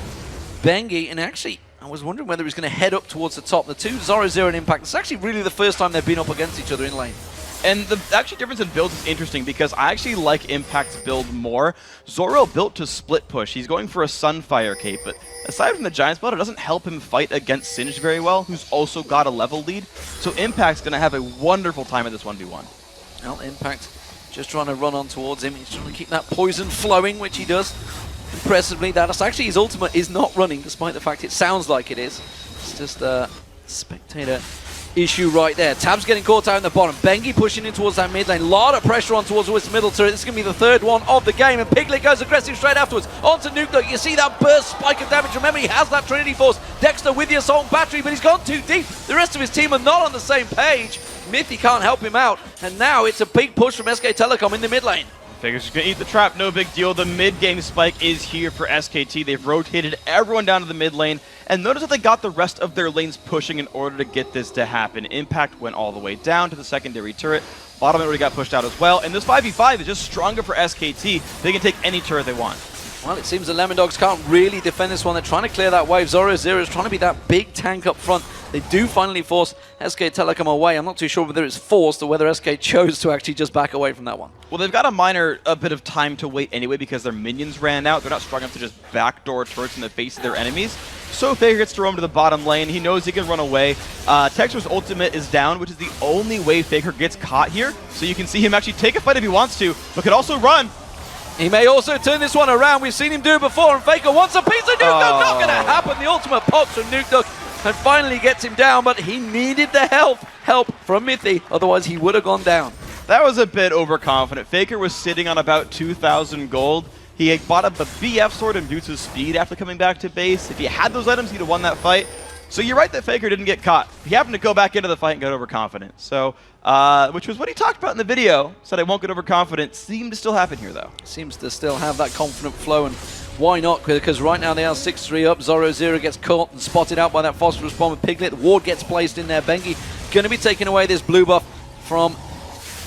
Bengi, and actually I was wondering whether he was going to head up towards the top. The two, Zyra and Impact, it's actually really the first time they've been up against each other in lane. And the actual difference in builds is interesting because I actually like Impact's build more. Zoro built to split push. He's going for a Sunfire cape, but aside from the Giant Spell, it doesn't help him fight against Singed very well, who's also got a level lead. So Impact's going to have a wonderful time at this 1v1. Well, Impact just trying to run on towards him. He's trying to keep that poison flowing, which he does impressively. That's actually his ultimate is not running, despite the fact it sounds like it is. It's just a spectator issue right there. Tabzz getting caught out in the bottom. Bengi pushing in towards that mid lane. A lot of pressure on towards the middle turret. This is going to be the third one of the game. And Piglet goes aggressive straight afterwards. Onto Nuke. You see that burst spike of damage. Remember, he has that Trinity Force. Dexter with the Assault Battery, but he's gone too deep. The rest of his team are not on the same page. Mithy can't help him out. And now it's a big push from SK Telecom in the mid lane. Faker's just going to eat the trap, no big deal. The mid-game spike is here for SKT. They've rotated everyone down to the mid lane. And notice that they got the rest of their lanes pushing in order to get this to happen. Impact went all the way down to the secondary turret. Bottom already got pushed out as well. And this 5v5 is just stronger for SKT. They can take any turret they want. Well, it seems the Lemondogs can't really defend this one. They're trying to clear that wave. Zoro0 is trying to be that big tank up front. They do finally force SK Telecom away. I'm not too sure whether it's forced or whether SK chose to actually just back away from that one. Well, they've got a bit of time to wait anyway because their minions ran out. They're not strong enough to just backdoor turrets in the face of their enemies. So Faker gets to roam to the bottom lane. He knows he can run away. Texter's ultimate is down, which is the only way Faker gets caught here. So you can see him actually take a fight if he wants to, but could also run. He may also turn this one around. We've seen him do it before, and Faker wants a piece of Nuke Dog. Not going to happen. The ultimate pops from Nuke Dog and finally gets him down, but he needed the help from Mithy. Otherwise, he would have gone down. That was a bit overconfident. Faker was sitting on about 2,000 gold. He had bought up a BF sword and boots his speed after coming back to base. If he had those items, he'd have won that fight. So you're right that Faker didn't get caught. He happened to go back into the fight and got overconfident. So, which was what he talked about in the video. Said I won't get overconfident. Seemed to still happen here, though. Seems to still have that confident flow, and why not? Because right now they are 6-3 up. Zoro0 gets caught and spotted out by that phosphorus bomb. Piglet, the ward gets placed in there. Bengi going to be taking away this blue buff from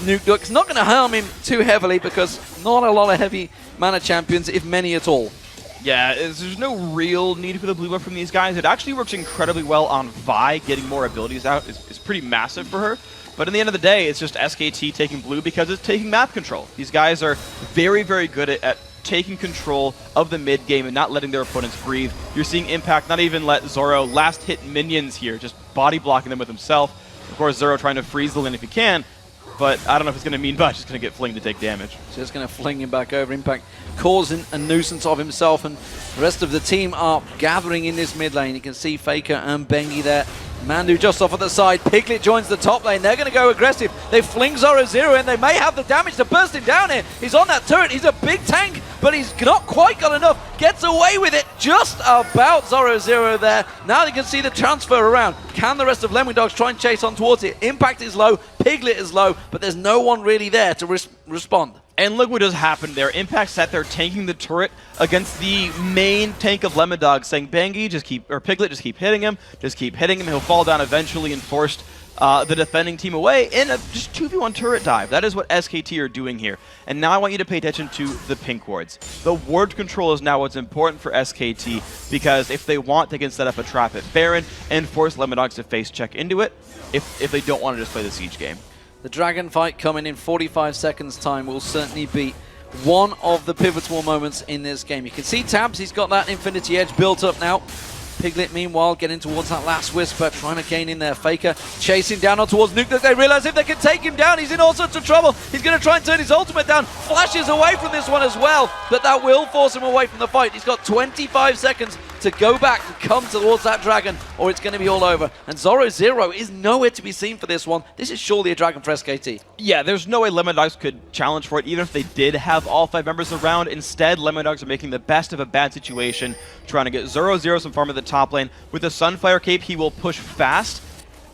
Nuke Dog. It's not going to harm him too heavily because not a lot of heavy mana champions, if many at all. Yeah, there's no real need for the blue buff from these guys. It actually works incredibly well on Vi. Getting more abilities out is pretty massive for her. But in the end of the day, it's just SKT taking blue because it's taking map control. These guys are very, very good at taking control of the mid game and not letting their opponents breathe. You're seeing Impact not even let Zoro last hit minions here, just body blocking them with himself. Of course, Zoro trying to freeze the lane if he can. But I don't know if it's going to mean much. It's going to get flinged to take damage. Just going to fling him back over. Impact causing a nuisance of himself, and the rest of the team are gathering in this mid lane. You can see Faker and Bengi there. Mandu just off at the side. Piglet joins the top lane. They're going to go aggressive. They fling Zoro0 in. They may have the damage to burst him down here. He's on that turret. He's a big tank, but he's not quite got enough. Gets away with it just about Zoro0 there. Now they can see the transfer around. Can the rest of Lemondogs try and chase on towards it? Impact is low. Piglet is low, but there's no one really there to respond. And look what just happened there. Impact sat there tanking the turret against the main tank of Lemondogs, saying, Bengi, Piglet, just keep hitting him. Just keep hitting him. He'll fall down eventually, and forced the defending team away in a just 2v1 turret dive. That is what SKT are doing here. And now I want you to pay attention to the pink wards. The ward control is now what's important for SKT, because if they want, they can set up a trap at Baron and force Lemondogs to face check into it if they don't want to just play the siege game. The Dragon fight coming in 45 seconds time will certainly be one of the pivotal moments in this game. You can see Tabzz, he's got that Infinity Edge built up now. Piglet, meanwhile, getting towards that last Whisper, trying to gain in there. Faker chasing down on towards Nuke. They realize if they can take him down, he's in all sorts of trouble. He's going to try and turn his ultimate down. Flashes away from this one as well, but that will force him away from the fight. He's got 25 seconds to go back and come towards that dragon, or it's going to be all over. And Zoro0 is nowhere to be seen for this one. This is surely a dragon for SKT. Yeah, there's no way Lemondogs could challenge for it, even if they did have all 5 members around. Instead, Lemondogs are making the best of a bad situation, trying to get Zoro0 some farm at the top lane. With the Sunfire Cape, he will push fast,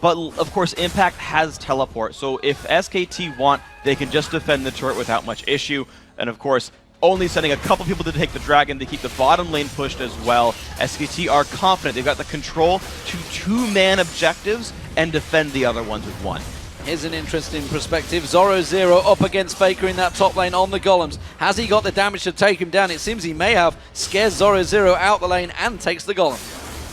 but of course, Impact has teleport. So if SKT want, they can just defend the turret without much issue. And of course, only sending a couple people to take the dragon to keep the bottom lane pushed as well. SKT are confident. They've got the control to 2-man objectives and defend the other ones with 1. Here's an interesting perspective. Zoro0 up against Faker in that top lane on the golems. Has he got the damage to take him down? It seems he may have. Scares Zoro0 out the lane and takes the golem.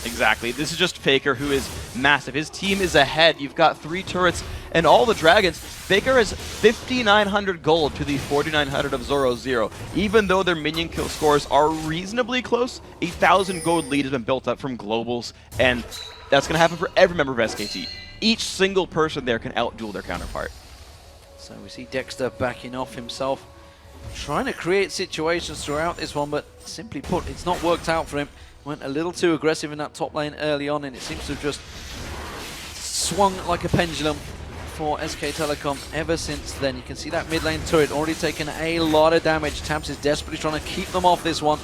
Exactly. This is just Faker, who is massive. His team is ahead. You've got 3 turrets and all the dragons. Faker has 5,900 gold to the 4,900 of Zoro0. Even though their minion kill scores are reasonably close, 8,000 gold lead has been built up from globals, and that's going to happen for every member of SKT. Each single person there can outduel their counterpart. So we see Dexter backing off himself, trying to create situations throughout this one, but simply put, it's not worked out for him. Went a little too aggressive in that top lane early on, and it seems to have just swung like a pendulum for SK Telecom ever since then. You can see that mid lane turret already taken a lot of damage. Tabzz is desperately trying to keep them off this one.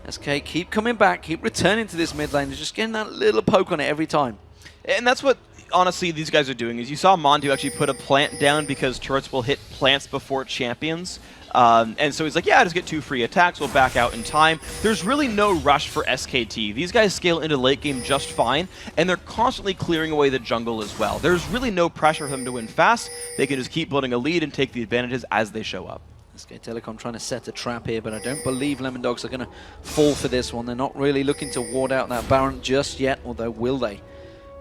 SK keep coming back, keep returning to this mid lane. They're just getting that little poke on it every time. And that's what, honestly, these guys are doing. Is you saw MonDu actually put a plant down because turrets will hit plants before champions. And so he's like, yeah, just get 2 free attacks, we'll back out in time. There's really no rush for SKT. These guys scale into late game just fine, and they're constantly clearing away the jungle as well. There's really no pressure for them to win fast. They can just keep building a lead and take the advantages as they show up. SK Telecom trying to set a trap here, but I don't believe Lemondogs are going to fall for this one. They're not really looking to ward out that Baron just yet, although will they?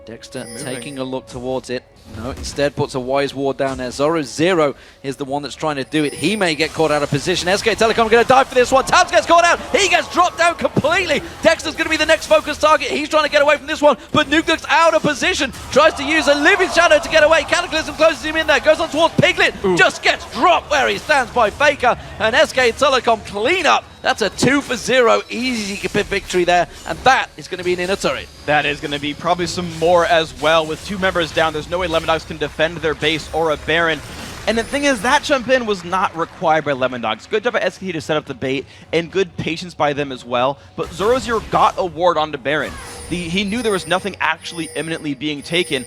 Dexter taking a look towards it. No, instead puts a wise ward down there. Zero is the one that's trying to do it. He may get caught out of position. SK Telecom going to dive for this one. Tabzz gets caught out. He gets dropped down completely. Dexter's going to be the next focus target. He's trying to get away from this one, but Nuke's out of position. Tries to use a living shadow to get away. Cataclysm closes him in there. Goes on towards Piglet. Just gets dropped where he stands by Faker. And SK Telecom clean up. That's a 2-for-0 easy victory there, and that is going to be an inner turret. That is going to be probably some more as well. With 2 members down, there's no way Lemondogs can defend their base or a Baron. And the thing is, that jump in was not required by Lemondogs. Good job by SKT to set up the bait, and good patience by them as well. But Zero got a ward onto Baron. He knew there was nothing actually imminently being taken.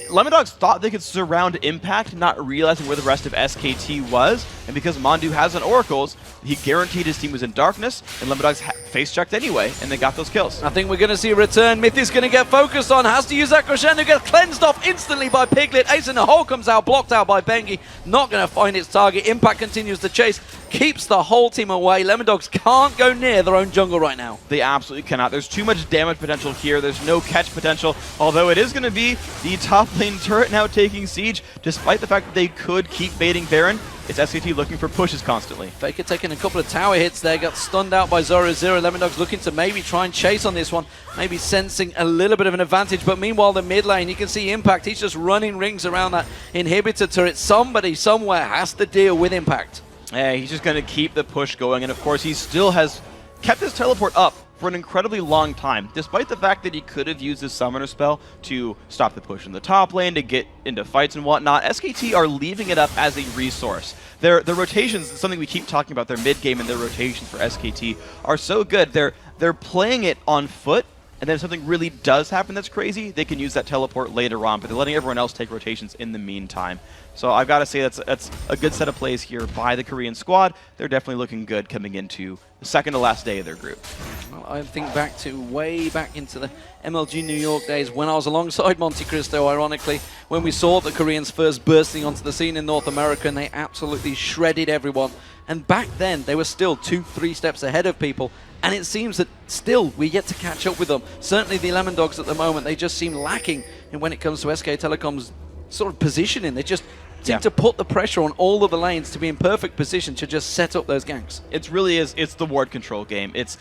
Lemondogs thought they could surround Impact, not realizing where the rest of SKT was, and because MonDu has an Oracles, he guaranteed his team was in darkness, and Lemondogs face-checked anyway, and they got those kills. I think we're going to see a return. Mithy's going to get focused on, has to use that crescendo, gets cleansed off instantly by Piglet. Ace in the hole comes out, blocked out by Bengi, not going to find its target. Impact continues to chase, keeps the whole team away. Lemondogs can't go near their own jungle right now. They absolutely cannot. There's too much damage potential here. There's no catch potential, although it is going to be the top lane turret now taking siege, despite the fact that they could keep baiting Baron. It's SKT looking for pushes constantly. Faker taking a couple of tower hits there, got stunned out by Zoro. Lemondogs looking to maybe try and chase on this one, maybe sensing a little bit of an advantage, but meanwhile the mid lane, you can see Impact, he's just running rings around that inhibitor turret. Somebody somewhere has to deal with Impact. Yeah, he's just going to keep the push going, and of course he still has kept his teleport up for an incredibly long time, despite the fact that he could have used his summoner spell to stop the push in the top lane, to get into fights and whatnot. SKT are leaving it up as a resource. Their rotations, something we keep talking about, their mid game and their rotations for SKT are so good. They're playing it on foot, and then if something really does happen that's crazy, they can use that teleport later on, but they're letting everyone else take rotations in the meantime. So I've got to say that's a good set of plays here by the Korean squad. They're definitely looking good coming into the second to last day of their group. Well, I think back to way back into the MLG New York days when I was alongside Monte Cristo, ironically, when we saw the Koreans first bursting onto the scene in North America, and they absolutely shredded everyone. And back then, they were still 2-3 steps ahead of people. And it seems that still we get to catch up with them. Certainly the Lemondogs at the moment, they just seem lacking in when it comes to SK Telecom's sort of positioning. They just seem to put the pressure on all of the lanes to be in perfect position to just set up those ganks. It really is. It's the ward control game. It's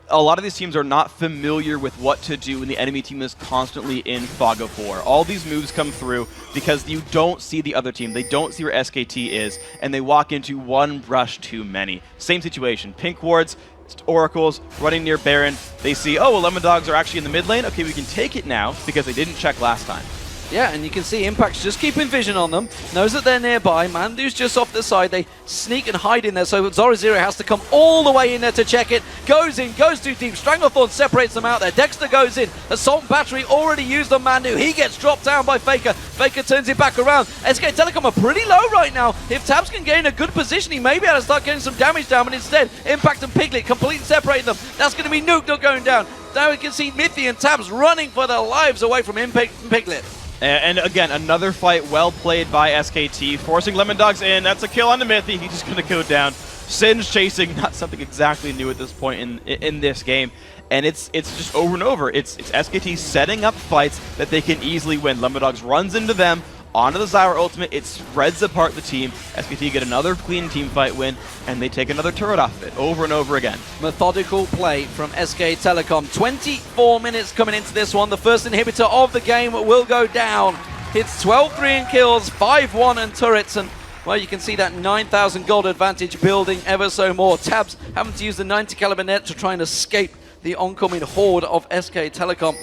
a lot of these teams are not familiar with what to do when the enemy team is constantly in fog of war. All these moves come through because you don't see the other team. They don't see where SKT is, and they walk into one brush too many. Same situation. Pink wards, Oracles, running near Baron. They see, oh, well, Lemondogs are actually in the mid lane. Okay, we can take it now because they didn't check last time. Yeah, and you can see Impact's just keeping vision on them, knows that they're nearby. MonDu's just off the side. They sneak and hide in there, so Zoro has to come all the way in there to check it. Goes in, goes too deep. Stranglethorn separates them out there. Dexter goes in. Assault Battery already used on MonDu. He gets dropped down by Faker. Faker turns it back around. SK Telecom are pretty low right now. If Tabzz can gain a good position, he may be able to start getting some damage down, but instead, Impact and Piglet completely separating them. That's going to be Nuke going down. Now we can see Mithy and Tabzz running for their lives away from Impact and Piglet. And again, another fight well played by SKT, forcing Lemondogs in. That's a kill on the Mithy. He's just going to go down. Singe chasing, not something exactly new at this point in this game. And it's just over and over. It's SKT setting up fights that they can easily win. Lemondogs runs into them, onto the Zyra ultimate. It spreads apart the team. SKT get another clean team fight win, and they take another turret off of it over and over again. Methodical play from SK Telecom. 24 minutes coming into this one. The first inhibitor of the game will go down. It's 12-3 in kills, 5-1 in turrets, and well, you can see that 9,000 gold advantage building ever so more. Tabzz having to use the 90 caliber net to try and escape the oncoming horde of SK Telecom.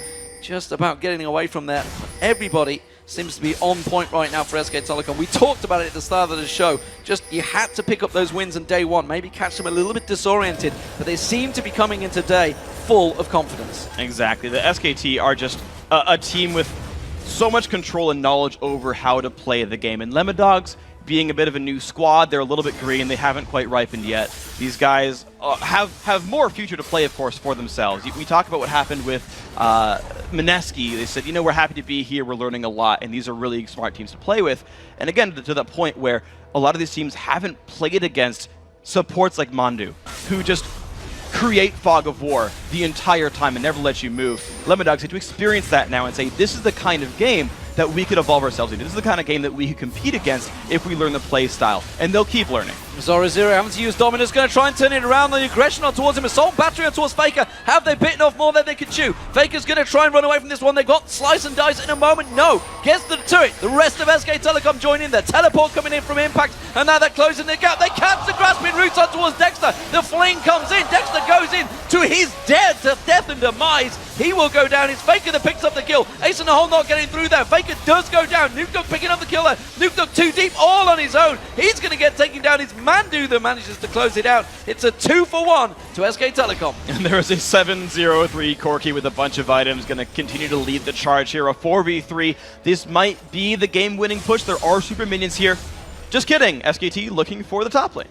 just about getting away from there. Everybody seems to be on point right now for SK Telecom. We talked about it at the start of the show. Just you had to pick up those wins on day one, maybe catch them a little bit disoriented, but they seem to be coming in today full of confidence. Exactly. The SKT are just a team with so much control and knowledge over how to play the game. And Lemondogs, being a bit of a new squad, they're a little bit green, they haven't quite ripened yet. These guys have more future to play, of course, for themselves. We talk about what happened with Mineski. They said, you know, we're happy to be here, we're learning a lot, and these are really smart teams to play with. And again, to that point where a lot of these teams haven't played against supports like Mandu, who just create fog of war the entire time and never let you move. Lemondogs had to experience that now and say, this is the kind of game that we could evolve ourselves into. This is the kind of game that we could compete against if we learn the play style. And they'll keep learning. Zyra having to use Dominus, going to try and turn it around. The aggression on towards him, assault battery on towards Faker. Have they bitten off more than they can chew? Faker's going to try and run away from this one. They've got slice and dice in a moment. No, gets to the turret. The rest of SK Telecom join in there. Teleport coming in from Impact, and now they're closing the gap. They catch the grasping roots on towards Dexter. The fling comes in. Dexter goes in to his death and demise. He will go down. It's Faker that picks up the kill. Ace in the hole not getting through there. Faker does go down. Nukedog picking up the kill there. Nukedog too deep, all on his own. He's going to get taken down. It's ManDu that manages to close it out. It's a 2-for-1 to SK Telecom. And there is a 7-0-3 Corki with a bunch of items, going to continue to lead the charge here. A 4v3. This might be the game-winning push. There are super minions here. Just kidding. SKT looking for the top lane.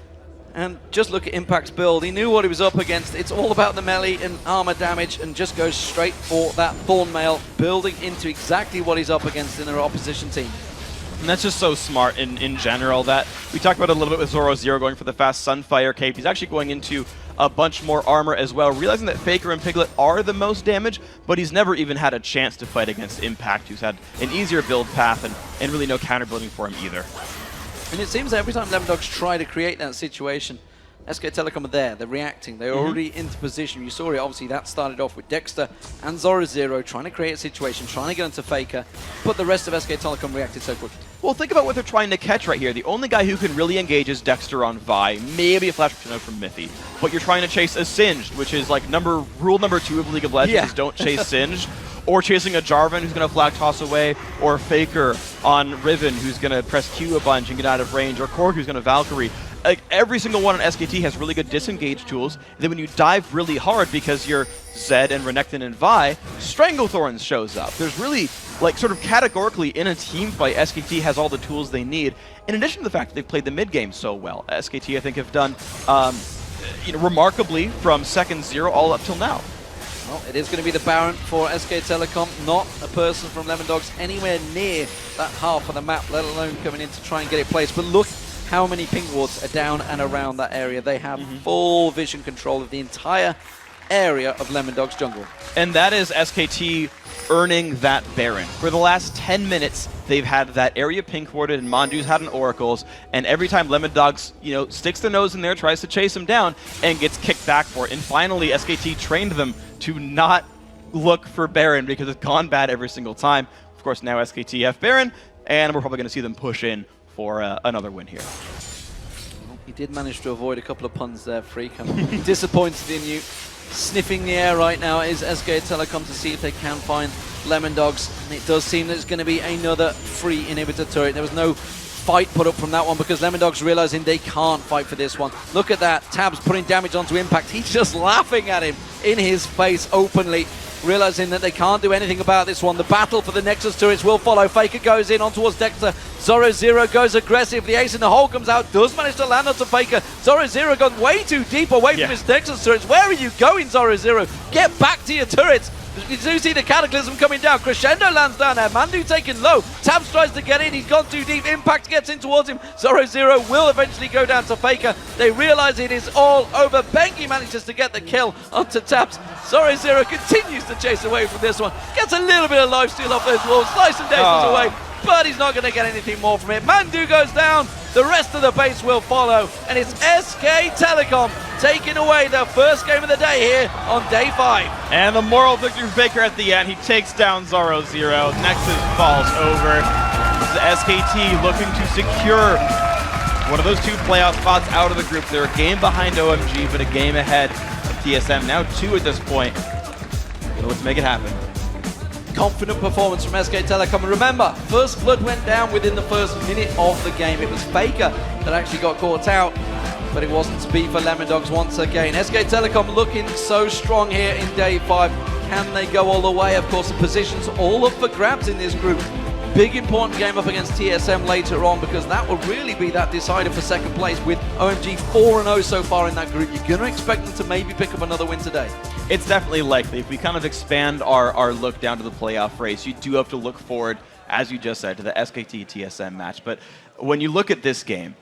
And just look at Impact's build. He knew what he was up against. It's all about the melee and armor damage, and just goes straight for that Thornmail, building into exactly what he's up against in their opposition team. And that's just so smart in general. That we talked about it a little bit with Zyra going for the fast Sunfire cape. He's actually going into a bunch more armor as well, realizing that Faker and Piglet are the most damage, but he's never even had a chance to fight against Impact, who's had an easier build path and really no counter building for him either. And it seems that every time Lemondogs try to create that situation, SK Telecom are there, they're reacting, they're already into position. You saw it, obviously, that started off with Dexter and Zyra trying to create a situation, trying to get into Faker, but the rest of SK Telecom reacted so quickly. Well, think about what they're trying to catch right here. The only guy who can really engage is Dexter on Vi, maybe a flash node from Mithy. But you're trying to chase a Singed, which is like rule number 2 of League of Legends, is don't chase Singed. Or chasing a Jarvan who's going to flag toss away, or Faker on Riven who's going to press Q a bunch and get out of range, or Korg who's going to Valkyrie. Like, every single one on SKT has really good disengage tools. And then when you dive really hard because you're Zed and Renekton and Vi, Stranglethorns shows up. There's really, like, sort of categorically in a team fight, SKT has all the tools they need. In addition to the fact that they've played the mid game so well, SKT I think have done remarkably from second 0 all up till now. Well, it is going to be the Baron for SK Telecom, not a person from Lemondogs anywhere near that half of the map, let alone coming in to try and get it placed. But look how many ping wards are down and around that area. They have full vision control of the entire area of Lemondogs jungle. And that is SKT earning that Baron. For the last 10 minutes, they've had that area pink warded, and Mandu's had an Oracles, and every time Lemondogs, sticks their nose in there, tries to chase him down, and gets kicked back for it. And finally, SKT trained them to not look for Baron because it's gone bad every single time. Of course, now SKT have Baron, and we're probably going to see them push in for another win here. Well, he did manage to avoid a couple of puns there, Freak. I'm disappointed in you. Sniffing the air right now is SK Telecom to see if they can find Lemondogs. And it does seem that it's going to be another free inhibitor turret. There was no fight put up from that one because Lemondogs realizing they can't fight for this one. Look at that. Tabzz putting damage onto Impact. He's just laughing at him in his face openly, realizing that they can't do anything about this one. The battle for the Nexus turrets will follow. Faker goes in on towards Dexter. Zyra goes aggressive. The ace in the hole comes out. Does manage to land onto Faker. Zyra gone way too deep away from his Nexus turrets. Where are you going, Zyra? Get back to your turrets. You do see the Cataclysm coming down. Crescendo lands down there. ManDu taken low. Tabzz tries to get in. He's gone too deep. Impact gets in towards him. Zyra will eventually go down to Faker. They realize it is all over. Bengi manages to get the kill onto Tabzz. Zyra continues to chase away from this one. Gets a little bit of lifesteal off those walls. Slice and dices away. But he's not going to get anything more from it. ManDu goes down. The rest of the base will follow. And it's SK Telecom taking away their first game of the day here on day 5. And the moral victory for Faker at the end. He takes down Zyra. Nexus falls over. This is SKT looking to secure one of those 2 playoff spots out of the group. They're a game behind OMG, but a game ahead of TSM. Now 2 at this point. So let's make it happen. confident performance from SK Telecom. And remember, first blood went down within the first minute of the game. It was Faker that actually got caught out, but it wasn't to be for Lemondogs once again. SK Telecom looking so strong here in day 5. Can they go all the way? Of course, the position's all up for grabs in this group. Big important game up against TSM later on, because that will really be that decider for second place. With OMG 4-0 so far in that group, you're going to expect them to maybe pick up another win today. It's definitely likely. If we kind of expand our look down to the playoff race, you do have to look forward, as you just said, to the SKT-TSM match. But when you look at this game,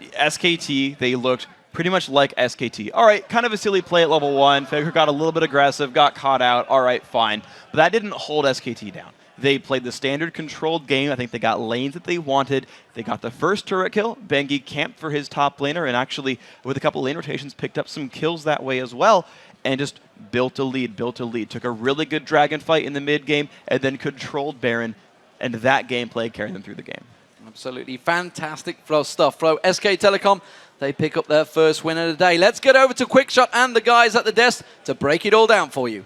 SKT, they looked pretty much like SKT. All right, kind of a silly play at level 1. Faker got a little bit aggressive, got caught out. All right, fine. But that didn't hold SKT down. They played the standard controlled game. I think they got lanes that they wanted. They got the first turret kill. Bengi camped for his top laner, and actually, with a couple lane rotations, picked up some kills that way as well, and just built a lead. Took a really good dragon fight in the mid game, and then controlled Baron, and that gameplay carried them through the game. Absolutely fantastic stuff. Flo, SK Telecom, they pick up their first win of the day. Let's get over to Quickshot and the guys at the desk to break it all down for you.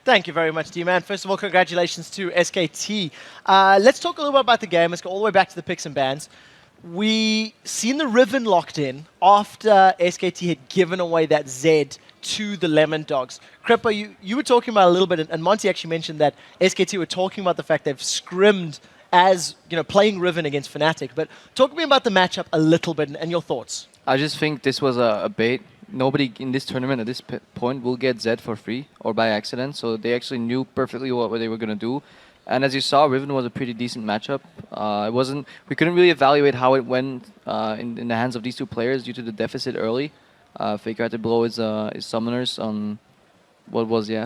Thank you very much, D-Man. First of all, congratulations to SKT. Let's talk a little bit about the game. Let's go all the way back to the picks and bans. We seen the Riven locked in after SKT had given away that Z to the Lemondogs. Cripper, you were talking about a little bit, and Monty actually mentioned that SKT were talking about the fact they've scrimmed as, playing Riven against Fnatic. But talk to me about the matchup a little bit and your thoughts. I just think this was a bait. Nobody in this tournament at this point will get Z for free or by accident, so they actually knew perfectly what they were going to do. And as you saw, Riven was a pretty decent matchup. We couldn't really evaluate how it went in the hands of these two players due to the deficit early. Faker had to blow his summoners on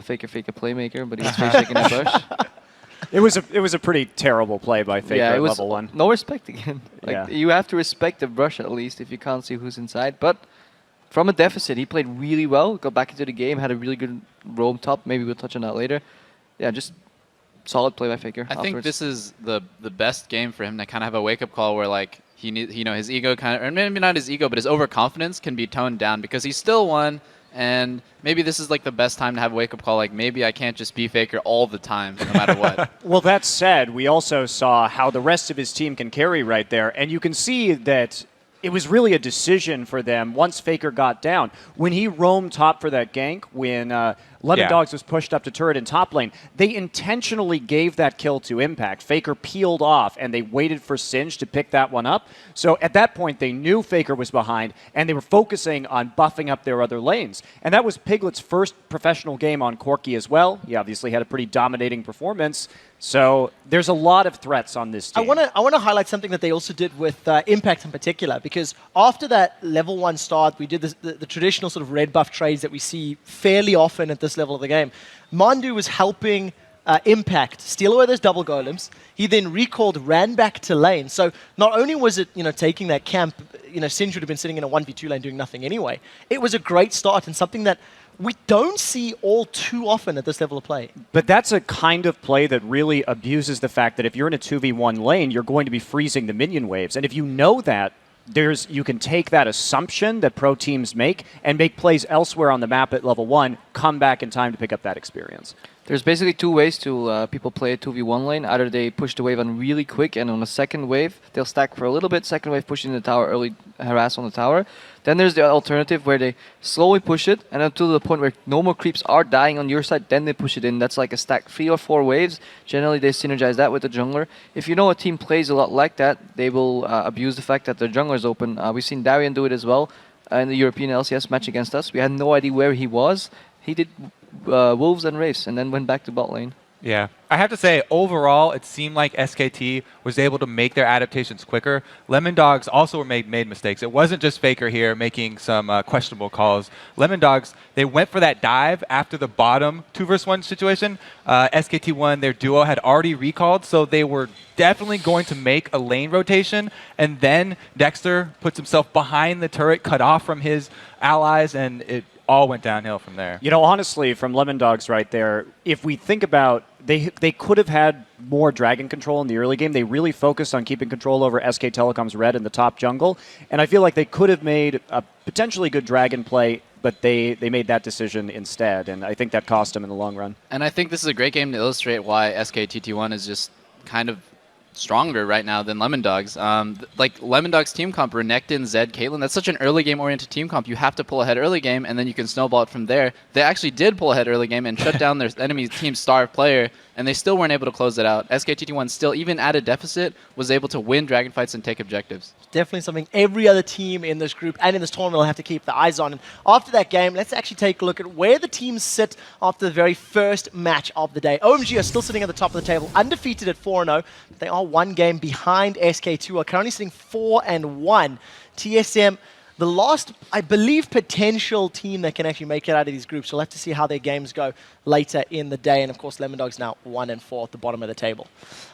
Faker Playmaker, but he was face shaking the bush. It was a pretty terrible play by Faker at level 1. No respect again. You have to respect the brush at least if you can't see who's inside. But from a deficit, he played really well, got back into the game, had a really good roam top. Maybe we'll touch on that later. Yeah, just solid play by Faker. I think this is the best game for him to kind of have a wake-up call where his ego or maybe not his ego, but his overconfidence can be toned down because he still won. And maybe this is the best time to have a wake-up call. Maybe I can't just be Faker all the time, no matter what. Well, that said, we also saw how the rest of his team can carry right there. And you can see that it was really a decision for them once Faker got down. When he roamed top for that gank, when Lemondogs was pushed up to turret in top lane, they intentionally gave that kill to Impact. Faker peeled off, and they waited for Singe to pick that one up. So at that point, they knew Faker was behind, and they were focusing on buffing up their other lanes. And that was Piglet's first professional game on Corki as well. He obviously had a pretty dominating performance. So there's a lot of threats on this team. I want to highlight something that they also did with Impact in particular, because after that level 1 start, we did the traditional sort of red buff trades that we see fairly often at this level of the game. Mandu was helping Impact steal away those double golems. He then recalled, ran back to lane. So not only was it taking that camp, Singe would have been sitting in a 1v2 lane doing nothing anyway. It was a great start and something that we don't see all too often at this level of play. But that's a kind of play that really abuses the fact that if you're in a 2v1 lane, you're going to be freezing the minion waves. And if you know that, you can take that assumption that pro teams make and make plays elsewhere on the map at level 1, come back in time to pick up that experience. There's basically two ways to people play a 2v1 lane. Either they push the wave on really quick, and on the second wave, they'll stack for a little bit, second wave push in the tower, early harass on the tower. Then there's the alternative where they slowly push it, and until the point where no more creeps are dying on your side, then they push it in. That's like a stack 3 or 4 waves. Generally, they synergize that with the jungler. If you know a team plays a lot like that, they will abuse the fact that their jungler is open. We've seen Darian do it as well in the European LCS match against us. We had no idea where he was. He did Wolves and Wraiths, and then went back to bot lane. Yeah. I have to say, overall, it seemed like SKT was able to make their adaptations quicker. Lemondogs also made mistakes. It wasn't just Faker here making some questionable calls. Lemondogs, they went for that dive after the bottom 2v1 situation. SKT1, their duo had already recalled, so they were definitely going to make a lane rotation. And then Dexter puts himself behind the turret, cut off from his allies, and it all went downhill from there. Honestly, from Lemondogs right there, if we think about they could have had more dragon control in the early game. They really focused on keeping control over SK Telecom's red in the top jungle, and I feel like they could have made a potentially good dragon play, but they made that decision instead, and I think that cost them in the long run. And I think this is a great game to illustrate why SKTT1 is just kind of stronger right now than Lemondogs. Like Lemondogs team comp, Renekton, Zed, Caitlyn, that's such an early game oriented team comp. You have to pull ahead early game and then you can snowball it from there. They actually did pull ahead early game and shut down their enemy team's star player, and they still weren't able to close it out. SKTT1 still, even at a deficit, was able to win dragon fights and take objectives. Definitely something every other team in this group and in this tournament will have to keep their eyes on. And after that game, let's actually take a look at where the teams sit after the very first match of the day. OMG are still sitting at the top of the table, undefeated at 4-0. They are one game behind SK2, are currently sitting 4-1. TSM, the last, I believe, potential team that can actually make it out of these groups. We'll have to see how their games go later in the day. And of course, Lemondogs now 1-4 at the bottom of the table.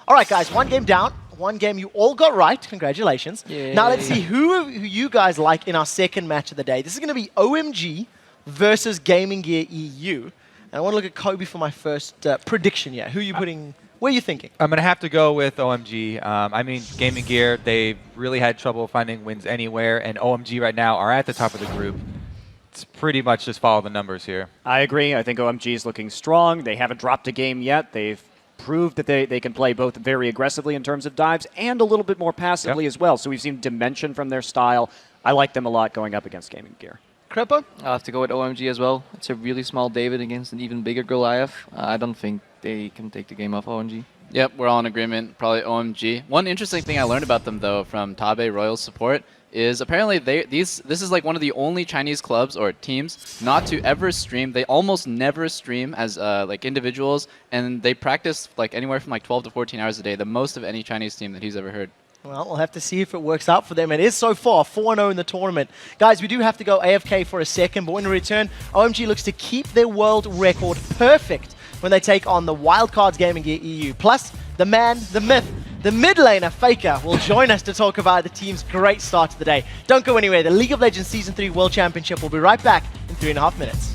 All right, guys, one game down. One game you all got right. Congratulations. Yay. Now let's see who you guys like in our second match of the day. This is going to be OMG versus Gaming Gear EU. And I want to look at Kobe for my first prediction here. Who are you putting? Where are you thinking? I'm going to have to go with OMG. I mean, Gaming Gear, they've really had trouble finding wins anywhere, and OMG right now are at the top of the group. It's pretty much just follow the numbers here. I agree. I think OMG is looking strong. They haven't dropped a game yet. They've proved that they can play both very aggressively in terms of dives and a little bit more passively as well. So we've seen dimension from their style. I like them a lot going up against Gaming Gear. Crepo? I'll have to go with OMG as well. It's a really small David against an even bigger Goliath. I don't think they can take the game off OMG. Yep, we're all in agreement. Probably OMG. One interesting thing I learned about them, though, from Tabe Royal's support is apparently this is like one of the only Chinese clubs or teams not to ever stream. They almost never stream as like individuals, and they practice like anywhere from like 12 to 14 hours a day, the most of any Chinese team that he's ever heard. Well, we'll have to see if it works out for them. It is so far 4-0 in the tournament. Guys, we do have to go AFK for a second, but when we return, OMG looks to keep their world record perfect when they take on the Wildcards Gaming Gear EU. Plus, the man, the myth, the mid laner, Faker, will join us to talk about the team's great start to the day. Don't go anywhere. The League of Legends Season 3 World Championship will be right back in 3.5 minutes.